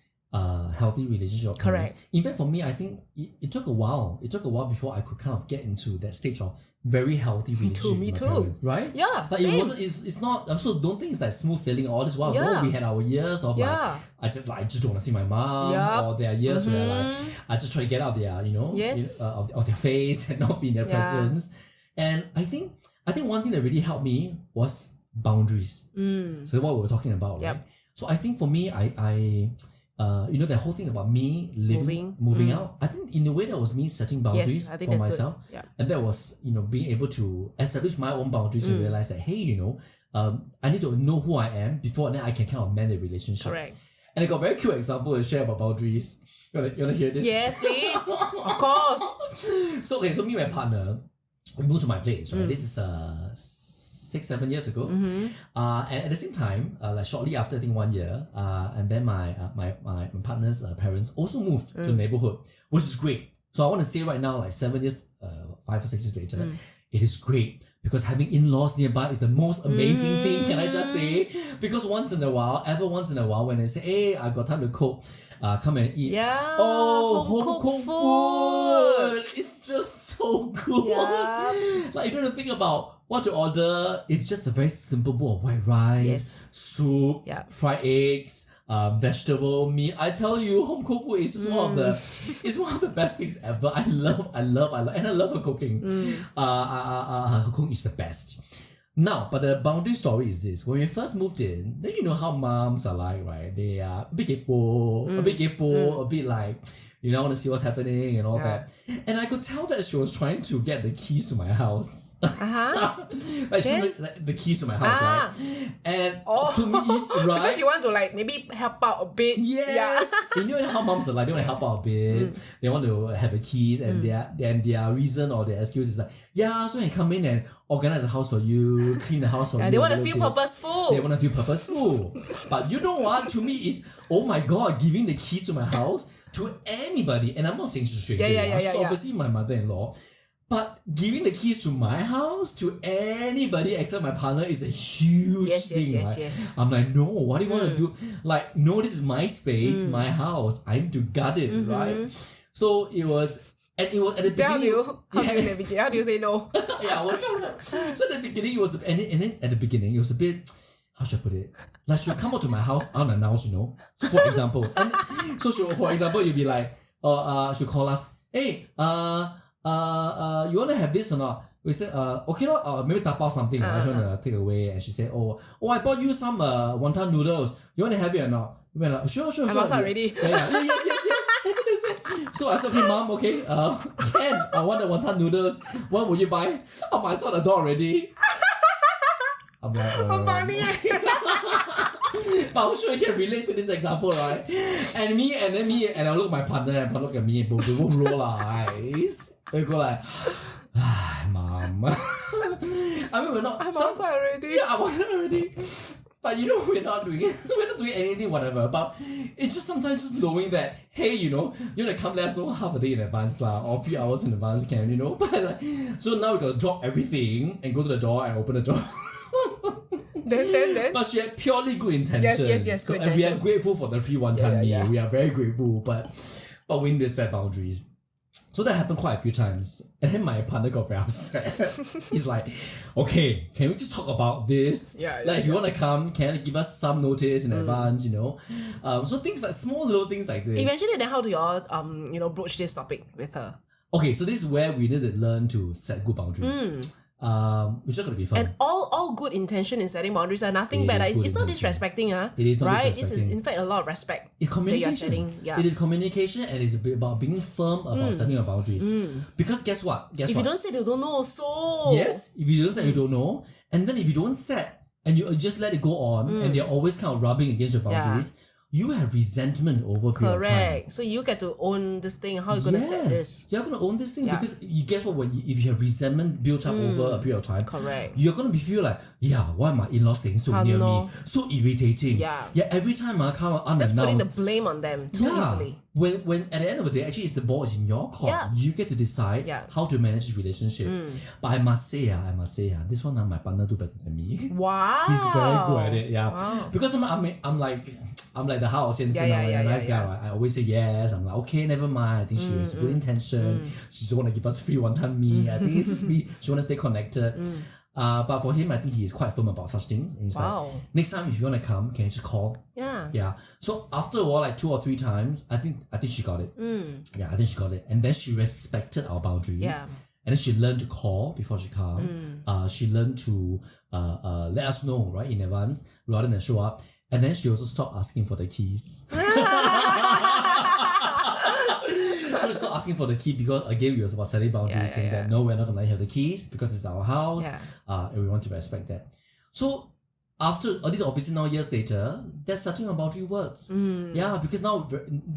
healthy relationship with parents. Correct. In fact, for me, I think it took a while. It took a while before I could kind of get into that stage of very healthy relationship. Me with too. my parents, right? Yeah. Like same. it wasn't. It's not. I'm so don't think it's like smooth sailing all this while. No, we had our years of I just don't want to see my mom, or there are years where I just try to get out their of their face and not be in their presence. And I think one thing that really helped me was boundaries. So what we were talking about, right? So I think for me, I that whole thing about me moving out. I think in a way that was me setting boundaries I think for that's myself. good. Yeah. And that was, being able to establish my own boundaries and realize that, hey, I need to know who I am before then I can kind of mend the relationship. Correct. And I got a very cute example to share about boundaries. You wanna hear this? Yes, please. Of course. So me and my partner, we moved to my place, right? This is 6-7 years ago. And at the same time, like shortly after, I think 1 year, and then my partner's parents also moved to the neighborhood, which is great. So I want to say right now, like 7 years, 5 or 6 years later, it is great because having in-laws nearby is the most amazing thing, can I just say? Because once in a while, when they say, hey, I got time to cook, come and eat. Yeah. Oh, home-cooked food. It's just so good. Yeah. Like, you don't have to think about what to order. It's just a very simple bowl of white rice, soup, fried eggs, vegetable meat. I tell you, home cooked food is just one of the best things ever. I love, and I love her cooking. Her cooking is the best. Now, but the boundary story is this. When we first moved in, then you know how moms are like, right? They are a bit kepo, a bit like, I want to see what's happening and all that. And I could tell that she was trying to get the keys to my house. Like she wanted the keys to my house, right? And to me, right? Because you want to like maybe help out a bit. Yes. You know how moms are like, they want to help out a bit. They want to have the keys and their reason or their excuse is like, so I can come in and organize the house for you, clean the house for you. They want to feel purposeful. They want to feel purposeful. But you know what? To me, is oh my god, giving the keys to my house to anybody, and I'm not saying she's a stranger. So obviously my mother-in-law. But giving the keys to my house to anybody except my partner is a huge thing. Yes. I'm like, no, what do you want to do? Like, no, this is my space, my house. I need to guard it, right? So it was at the beginning. How do you say no? So at the beginning it was, and then at the beginning it was a bit, how should I put it? Like she'll come out to my house unannounced, So for example, you'll be like, she'll call us, hey, you want to have this or not? We said, okay, maybe tapao something. I just want to take away. And she said, oh, I bought you some wonton noodles. You want to have it or not? We went, sure. I'm outside already. Yes. So I said, okay, mom, okay, Ken, I want the wonton noodles. What will you buy? I'm outside the door already. I'm like, funny. But I'm sure you can relate to this example, right? And I look at my partner, and look at me, and both roll our eyes. We go like, mom. I mean, we're not. I'm outside already. Yeah, I'm outside already. But we're not doing anything, whatever. But it's just sometimes just knowing that, hey, you want to come let us know half a day in advance, or a few hours in advance, But so now we gotta drop everything and go to the door and open the door. Then. But she had purely good intentions. Yes. So, and we are grateful for the free one-time meal. We are very grateful, but we need to set boundaries. So that happened quite a few times. And then my partner got very upset. He's like, okay, can we just talk about this? If you want to come, can you give us some notice in advance, So things like, small little things like this. Eventually, then how do you all, broach this topic with her? Okay, so this is where we need to learn to set good boundaries. Which is going to be fun. And all good intention in setting boundaries are nothing bad. It's not disrespecting, It is not right? disrespecting. It's in fact a lot of respect. It's communication. That you're setting. It is communication, and it's about being firm about setting your boundaries. Because guess what? If you don't set, you don't know. So yes, if you don't set, you don't know. And then if you don't set and you just let it go on, and they're always kind of rubbing against your boundaries. You have resentment over a period of time. Correct. So you get to own this thing. How are you going to set this? You're going to own this thing because you guess what? If you have resentment built up over a period of time, correct, you're going to feel like, why are my in-laws staying so near me? So irritating. Every time I come unannounced. Just putting the blame on them too easily. When at the end of the day, actually, it's the ball is in your court. You get to decide how to manage the relationship. But I must say, this one, my partner do better than me. Wow. He's very good at it. Wow. Because I'm like the house and I'm like a nice guy. Right? I always say yes. I'm like, okay, never mind. I think she has good intention. She just want to give us free one-time meal. I think it's just me. She want to stay connected. But for him, I think he is quite firm about such things. And he's like, next time if you want to come, can you just call? Yeah. So after a while, like 2 or 3 times, I think she got it. I think she got it. And then she respected our boundaries. And then she learned to call before she come. She learned to let us know, right, in advance rather than show up. And then she also stopped asking for the keys. So we start asking for the key because again we was about setting boundaries, saying that no, we're not gonna have the keys because it's our house, and we want to respect that. So after these obviously now years later, that setting a boundary works. Yeah, because now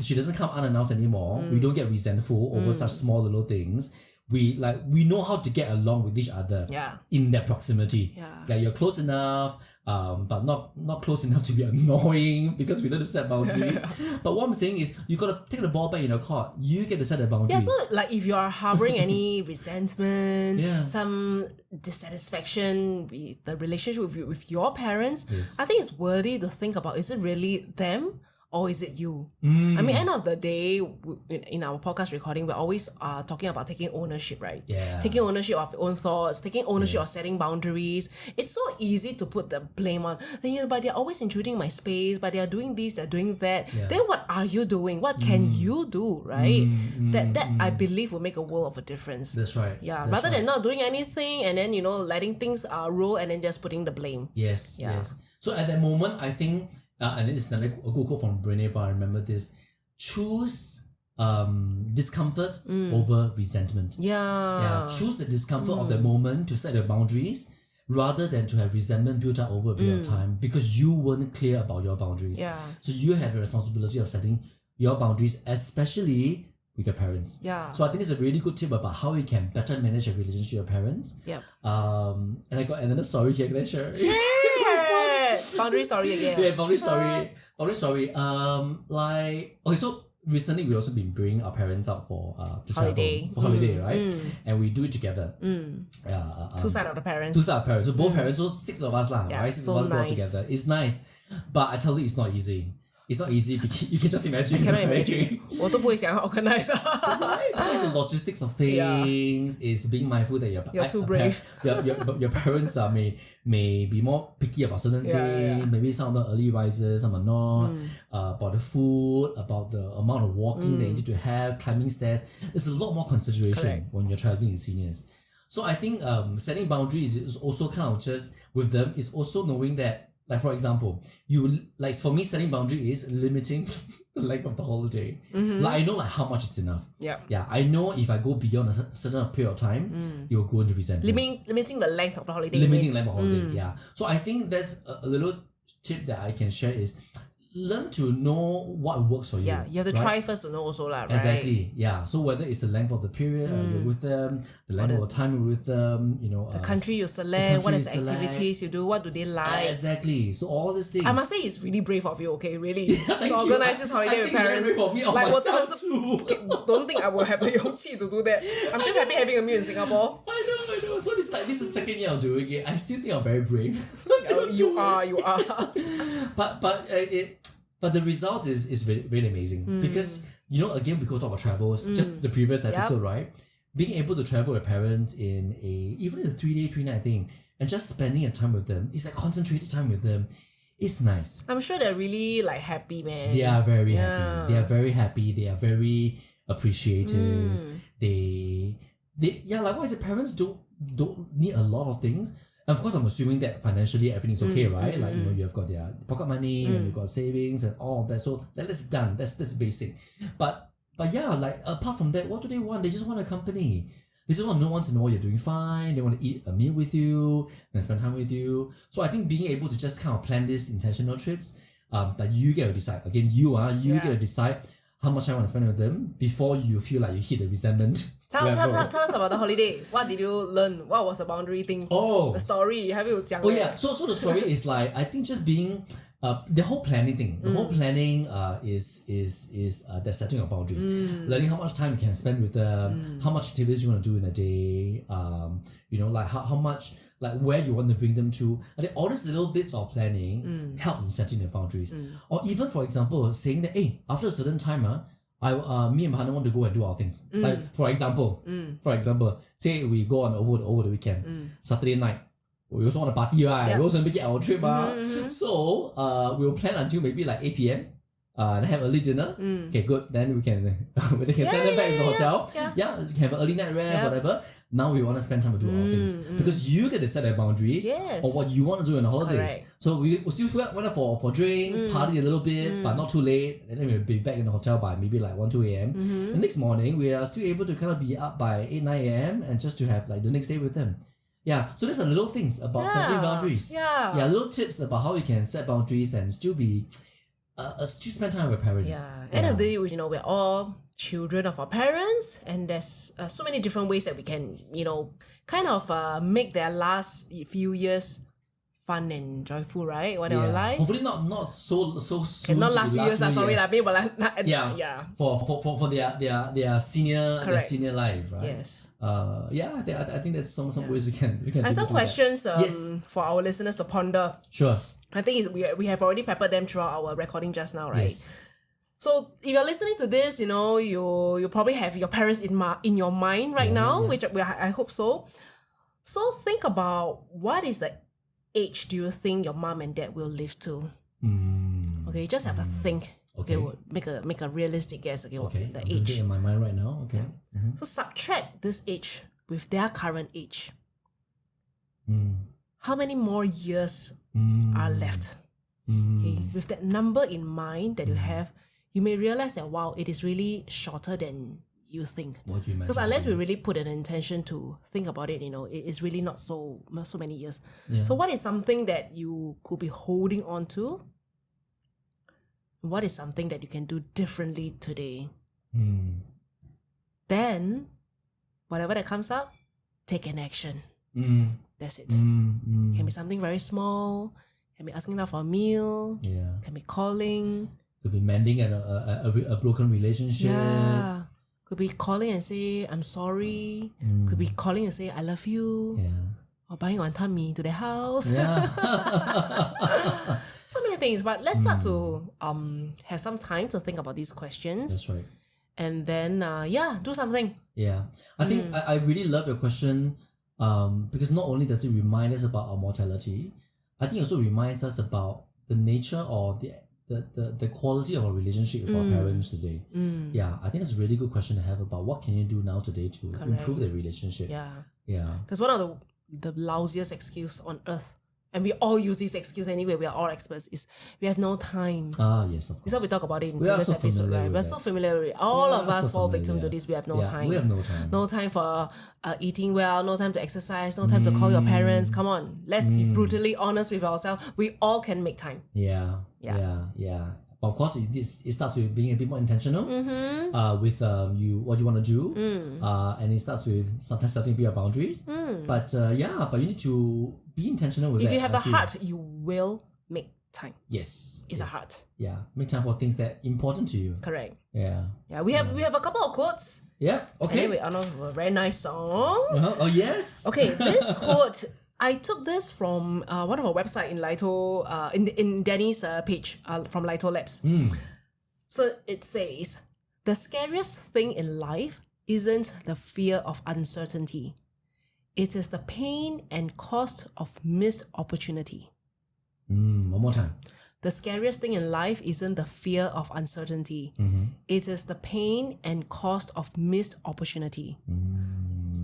she doesn't come unannounced anymore. We don't get resentful over such small little things. We know how to get along with each other in that proximity. Yeah, you're close enough, but not close enough to be annoying because we don't set boundaries. But what I'm saying is you gotta take the ball back in your court. You get to set the boundaries. Yeah, so like if you are harboring any resentment, some dissatisfaction with the relationship with your parents, I think it's worthy to think about, is it really them? Or is it you? I mean, end of the day, in our podcast recording, we're always talking about taking ownership, right? Yeah. Taking ownership of your own thoughts, taking ownership of setting boundaries. It's so easy to put the blame on, but they're always intruding my space, but they're doing this, they're doing that. Then what are you doing? What can you do, right? That I believe will make a world of a difference. That's right. Yeah, rather than not doing anything and then, letting things roll and then just putting the blame. Yes. So at that moment, I think, and it's another a good quote from Brené Brown, I remember this, choose discomfort over resentment. Choose the discomfort of the moment to set your boundaries rather than to have resentment built up over a period of time because you weren't clear about your boundaries. So you have the responsibility of setting your boundaries, especially with your parents. So I think it's a really good tip about how you can better manage your relationship with your parents. And I got another story here. Can I share? Boundary story again. Yeah, boundary story. Okay, so recently we also been bringing our parents out for to travel for holiday, right? And we do it together. Two sides of the parents. Two sides of parents. So both parents, so 6 of us lah, right? 6 of us go out together. It's nice, but I tell you, it's not easy. It's not easy because you can just imagine. I cannot imagine. 我都不会想 organize. It's the logistics of things. It's being mindful that you're too brave. Your parents may be more picky about certain things. Maybe some are not early risers, some are not. About the food, about the amount of walking that you need to have, climbing stairs. There's a lot more consideration when you're traveling with seniors. So I think setting boundaries is also kind of just with them is also knowing that. Like for example, for me, setting boundary is limiting the length of the holiday. Like I know how much it's enough. Yeah. I know if I go beyond a certain period of time, it will go into resentment. Limiting the length of the holiday. Limiting the length of the holiday. Yeah. So I think that's a little tip that I can share is learn to know what works for you. Yeah, you have to try first to know also lah, right? Exactly. Yeah. So whether it's the length of the period you're with them, the length of the time you're with them, the country you select, what is the activities you do, what do they like? Exactly. So all these things. I must say it's really brave of you, okay, really. To organize this holiday with parents. For me, like, don't think I will have the 勇气 to do that. I'm just happy having a meal in Singapore. I know. So this is the second year I'm doing it. I still think I'm very brave. You are. But the result is really amazing because again we could talk about travels. Just the previous episode, right? Being able to travel with parents in even a 3-day 3-night thing and just spending a time with them, it's like concentrated time with them. It's nice. I'm sure they're really like happy, man. They are very happy. They are very happy. They are very appreciative. They likewise the parents don't need a lot of things. Of course, I'm assuming that financially everything's okay, right? Like, you've got their pocket money and you've got savings and all of that. So that's done. That's basic. But yeah, like apart from that, what do they want? They just want a company. They just want to know once in a while you're doing fine. They want to eat a meal with you and spend time with you. So I think being able to just kind of plan these intentional trips, that you get to decide. Again, you get to decide how much time you want to spend with them before you feel like you hit the resentment. Tell us about the holiday. What did you learn? What was the boundary thing? The story. Have you 讲? So the story is like, I think just being the whole planning thing. The whole planning is the setting of boundaries. Learning how much time you can spend with them, how much activities you want to do in a day, like how much, like where you want to bring them to. I think all these little bits of planning helps in setting the boundaries. Or even, for example, saying that, hey, after a certain time, me and my partner want to go and do our things. Like for example, say we go on over the weekend, Saturday night. We also want to party, right? We also want to make it our trip, So we'll plan until maybe like 8 p.m. then have early dinner. Okay, good. Then we can send them back to the hotel. Yeah, you can have an early night rest, whatever. Now we want to spend time to do our things because you get to set our boundaries or what you want to do on the holidays. Correct. So we still went out for drinks, party a little bit, but not too late, and then we'll be back in the hotel by maybe like 1-2 a.m. The next morning we are still able to kind of be up by 8-9 a.m. and just to have like the next day with them. Yeah, so these are little things about setting boundaries. Yeah, little tips about how you can set boundaries and still be still spend time with parents. Yeah, end of the day, we're all children of our parents, and there's so many different ways that we can, kind of make their last few years fun and joyful, right? What our life. Hopefully not so soon. Not last few years. Sorry, for their senior life, right? Yes. I think there's some ways we can. And some questions for our listeners to ponder. Sure. I think we have already peppered them throughout our recording just now, right? Yes. So if you're listening to this, you probably have your parents in your mind right now, which I hope so. So think about what is the age do you think your mom and dad will live to? Okay, just have a think. Okay, we'll make a realistic guess. Okay, the age. In my mind right now. Okay. So subtract this age with their current age. How many more years are left? Okay, with that number in mind that you have, you may realize that wow, it is really shorter than you think. What do you imagine? Because unless we really put an intention to think about it, it is really not so many years. Yeah. So what is something that you could be holding on to? What is something that you can do differently today? Then, whatever that comes up, take an action. That's it. Can be something very small. Can be asking out for a meal. Yeah. Can be calling. Could be mending a broken relationship. Yeah. Could be calling and say, I'm sorry. Could be calling and say, I love you. Yeah. Or buying wanton mee to their house. Yeah. So many things. But let's start to have some time to think about these questions. That's right. And then, do something. Yeah. I think I really love your question because not only does it remind us about our mortality, I think it also reminds us about the nature or the quality of our relationship with our parents today. Yeah, I think it's a really good question to have about what can you do now today to improve the relationship. Yeah. Because one of the lousiest excuse on earth, and we all use this excuse anyway, we are all experts, is we have no time. Yes, of course. This is what we talk about it in we previous episode, right? We're so familiar with it. All of us fall victim to this. We have no time. We have no time. No time for eating well, no time to exercise, no time to call your parents. Come on, let's be brutally honest with ourselves. We all can make time. Yeah. But of course, it starts with being a bit more intentional with what you want to do, and it starts with sometimes setting bigger boundaries. But you need to be intentional with If that. you have the heart, you will make time. Yes, it's a heart. Yeah, make time for things that are important to you. Correct. Yeah. We have a couple of quotes. Yeah. Okay. Anyway, a very nice song. Oh yes. Okay, this quote. I took this from one of our website in Liew, in Danny's page from Liew Labs. So it says, the scariest thing in life isn't the fear of uncertainty. It is the pain and cost of missed opportunity. One more time. The scariest thing in life isn't the fear of uncertainty. It is the pain and cost of missed opportunity.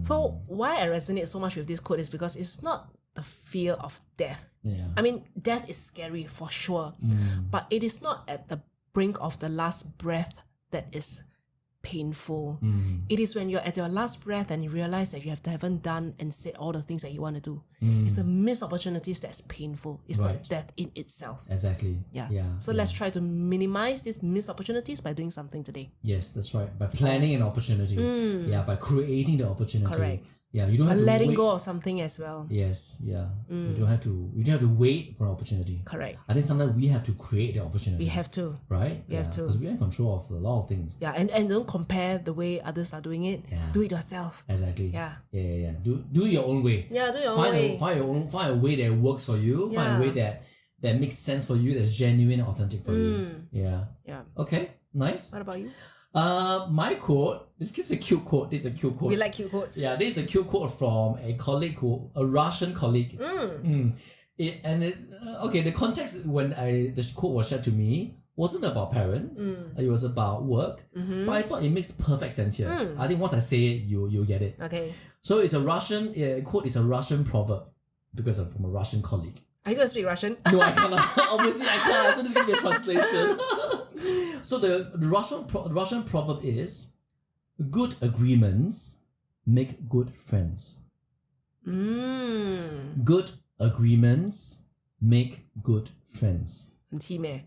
So why I resonate so much with this quote is because it's not the fear of death. Yeah. I mean, death is scary for sure, but it is not at the brink of the last breath that is painful. It is when you're at your last breath and you realize that you haven't done and said all the things that you want to do. It's the missed opportunities that's painful. It's not death in itself. Exactly. Yeah. So let's try to minimize these missed opportunities by doing something today. Yes, that's right. By planning an opportunity. Yeah, by creating the opportunity. Correct. Yeah, you don't have to letting wait. go of something as well. Yes, yeah. You don't have to wait for an opportunity. Correct. I think sometimes we have to create the opportunity. We have to. Right? We have to. Because we're in control of a lot of things. Yeah, and don't compare the way others are doing it. Yeah. Do it yourself. Exactly. Yeah. Do it your own way. Yeah, do your own way. Find a way that works for you. Yeah. Find a way that makes sense for you, that's genuine and authentic for you. Yeah. Yeah. Okay. Nice. What about you? My quote, this is a cute quote. We like cute quotes. Yeah, this is a cute quote from a Russian colleague. The context when the quote was shared to me wasn't about parents. It was about work. But I thought it makes perfect sense here. I think once I say it, you'll get it. Okay. So it's a Russian quote. It's a Russian proverb because I'm from a Russian colleague. Are you going to speak Russian? No, I cannot. Obviously, I can't. So this is going to be a translation. So the Russian proverb is, good agreements make good friends. Good agreements make good friends. 很凄美.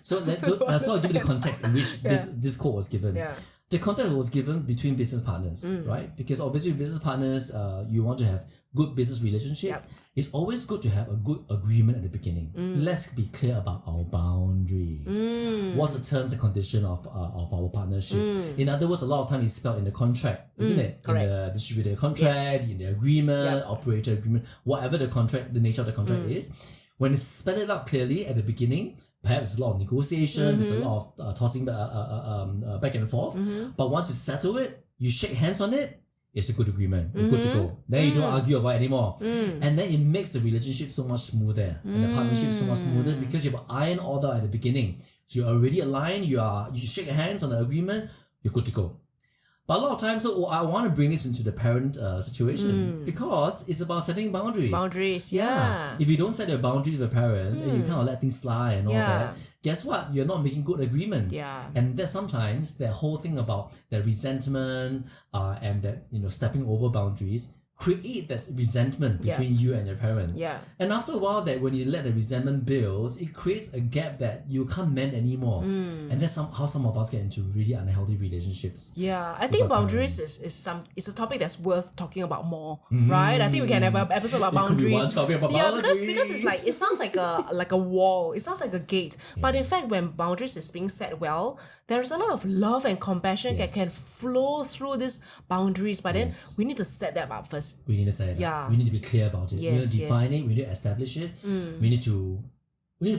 So I'll give you the context in which this quote was given. Yeah. The context was given between business partners, right? Because obviously with business partners, you want to have good business relationships. Yep. It's always good to have a good agreement at the beginning. Let's be clear about our boundaries. What's the terms and condition of our partnership? In other words, a lot of time is spelled in the contract, isn't it? Correct. In the distributor contract, in the agreement, operator agreement, whatever the nature of the contract is. When it's spelled out clearly at the beginning, perhaps there's a lot of negotiation, there's a lot of tossing back and forth. But once you settle it, you shake hands on it, it's a good agreement. You're good to go. Then you don't argue about it anymore. And then it makes the relationship so much smoother and the partnership so much smoother because you have iron all out at the beginning. So you're already aligned, you shake hands on the agreement, you're good to go. But a lot of times, so I want to bring this into the parent situation because it's about setting boundaries. Boundaries, yeah. If you don't set your boundaries with parents and you kind of let things slide and all that, guess what? You're not making good agreements. Yeah. And there's sometimes that whole thing about that resentment and that stepping over boundaries create that resentment between you and your parents. Yeah. And after a while, that when you let the resentment build, it creates a gap that you can't mend anymore. And that's how some of us get into really unhealthy relationships. Yeah, I think boundaries is a topic that's worth talking about more, right? I think we can have an episode about boundaries. Could be one topic about boundaries. because it's like it sounds like a wall. It sounds like a gate. But in fact, when boundaries is being set well, there's a lot of love and compassion that can flow through these boundaries. But then we need to set that up first. We need to set it up. We need to be clear about it. We need to define it. We need to establish it. We need to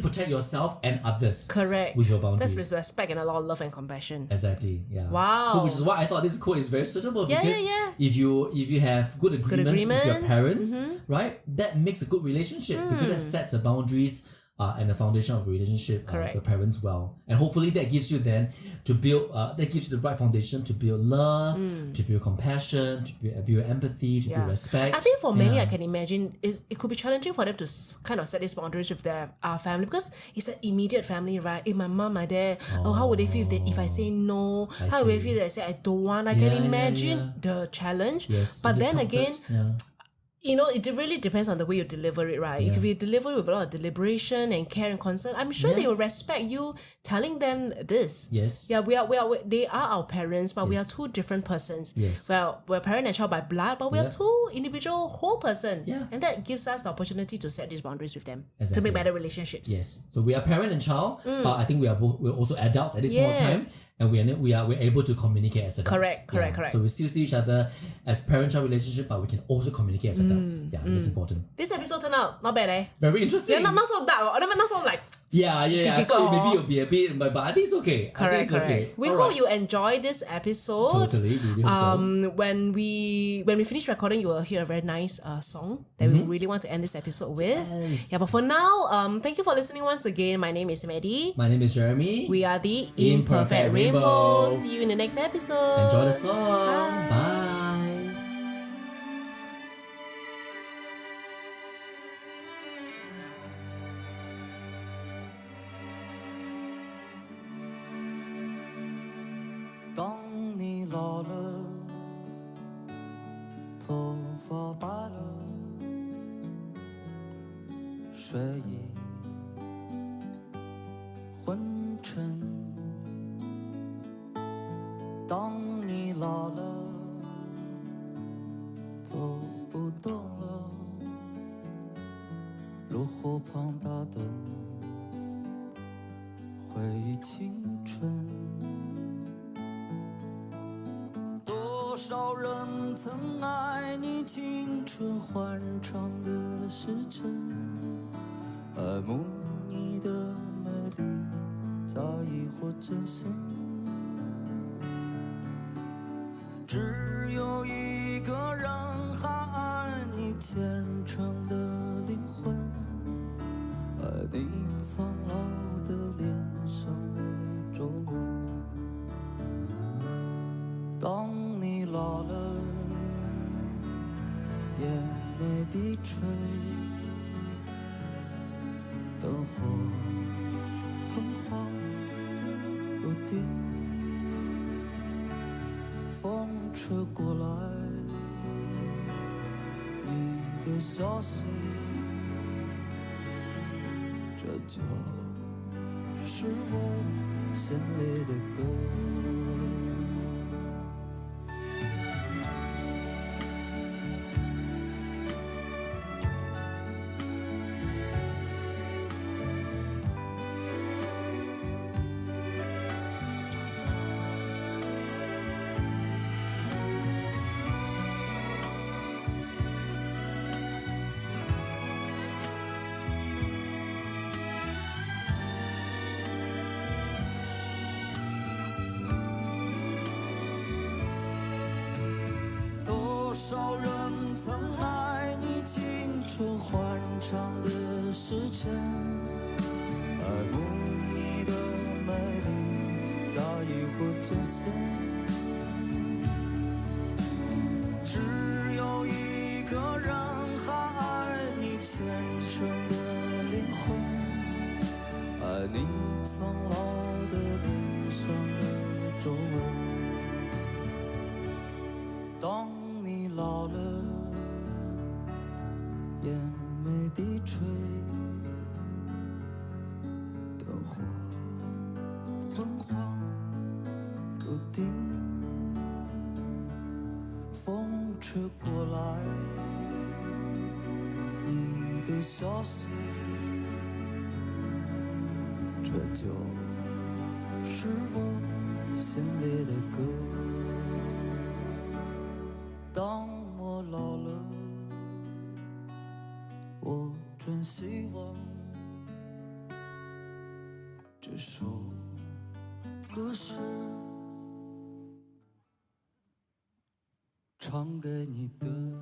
protect yourself and others. Correct. With your boundaries. That's with respect and a lot of love and compassion. Exactly. Yeah. Wow. So which is why I thought this quote is very suitable because if you have good agreements with your parents, right, that makes a good relationship because that sets the boundaries and the foundation of a relationship with your parents well. And hopefully that gives you then to build, that gives you the right foundation to build love, to build compassion, to build empathy, to build respect. I think for many, I can imagine, it could be challenging for them to kind of set these boundaries with their family because it's an immediate family, right? If my mom, my dad, how would they feel if I say no? How would they feel if I say I don't want? I can imagine the challenge. Yes, but then again, it really depends on the way you deliver it, right? If you deliver it with a lot of deliberation and care and concern, I'm sure they will respect you telling them this. Yes. Yeah, they are our parents, but we are two different persons. Yes. Well, we're parent and child by blood, but we are two individual whole person. Yeah. And that gives us the opportunity to set these boundaries with them to Exactly. make better relationships. Yes. So we are parent and child, but I think we're also adults at this point in time. And we're able to communicate as adults. Correct. So we still see each other as parent-child relationship, but we can also communicate as adults. That's important. This episode turned out not bad, eh? Very interesting. Yeah, not so dark, not so like I thought maybe it'll be a bit, but I think it's okay. Correct. Okay. We hope you enjoy this episode. Totally, really hope so. When we finish recording, you will hear a very nice song that we really want to end this episode with. Yes. Yeah, but for now, thank you for listening once again. My name is Maddy. My name is Jeremy. We are the Imperfect Rainbow. See you in the next episode. Enjoy the song. Bye.爱慕你的美丽，在意或真心，只有一个人还爱你虔诚的灵魂，爱你苍老的脸上。吹，灯火昏黄不定，风吹过来你的消息，这就是我心里的歌。多少人曾爱你青春欢畅的时间，爱慕你的美丽早已不存现，只有一个人还爱你虔诚的灵魂，爱你苍老的脸上的皱纹。当你老了，烟没低垂，灯火昏黄不定，风吹过来你的消息，这就是我心里的歌。当我老了，我真希望这首歌是唱给你的。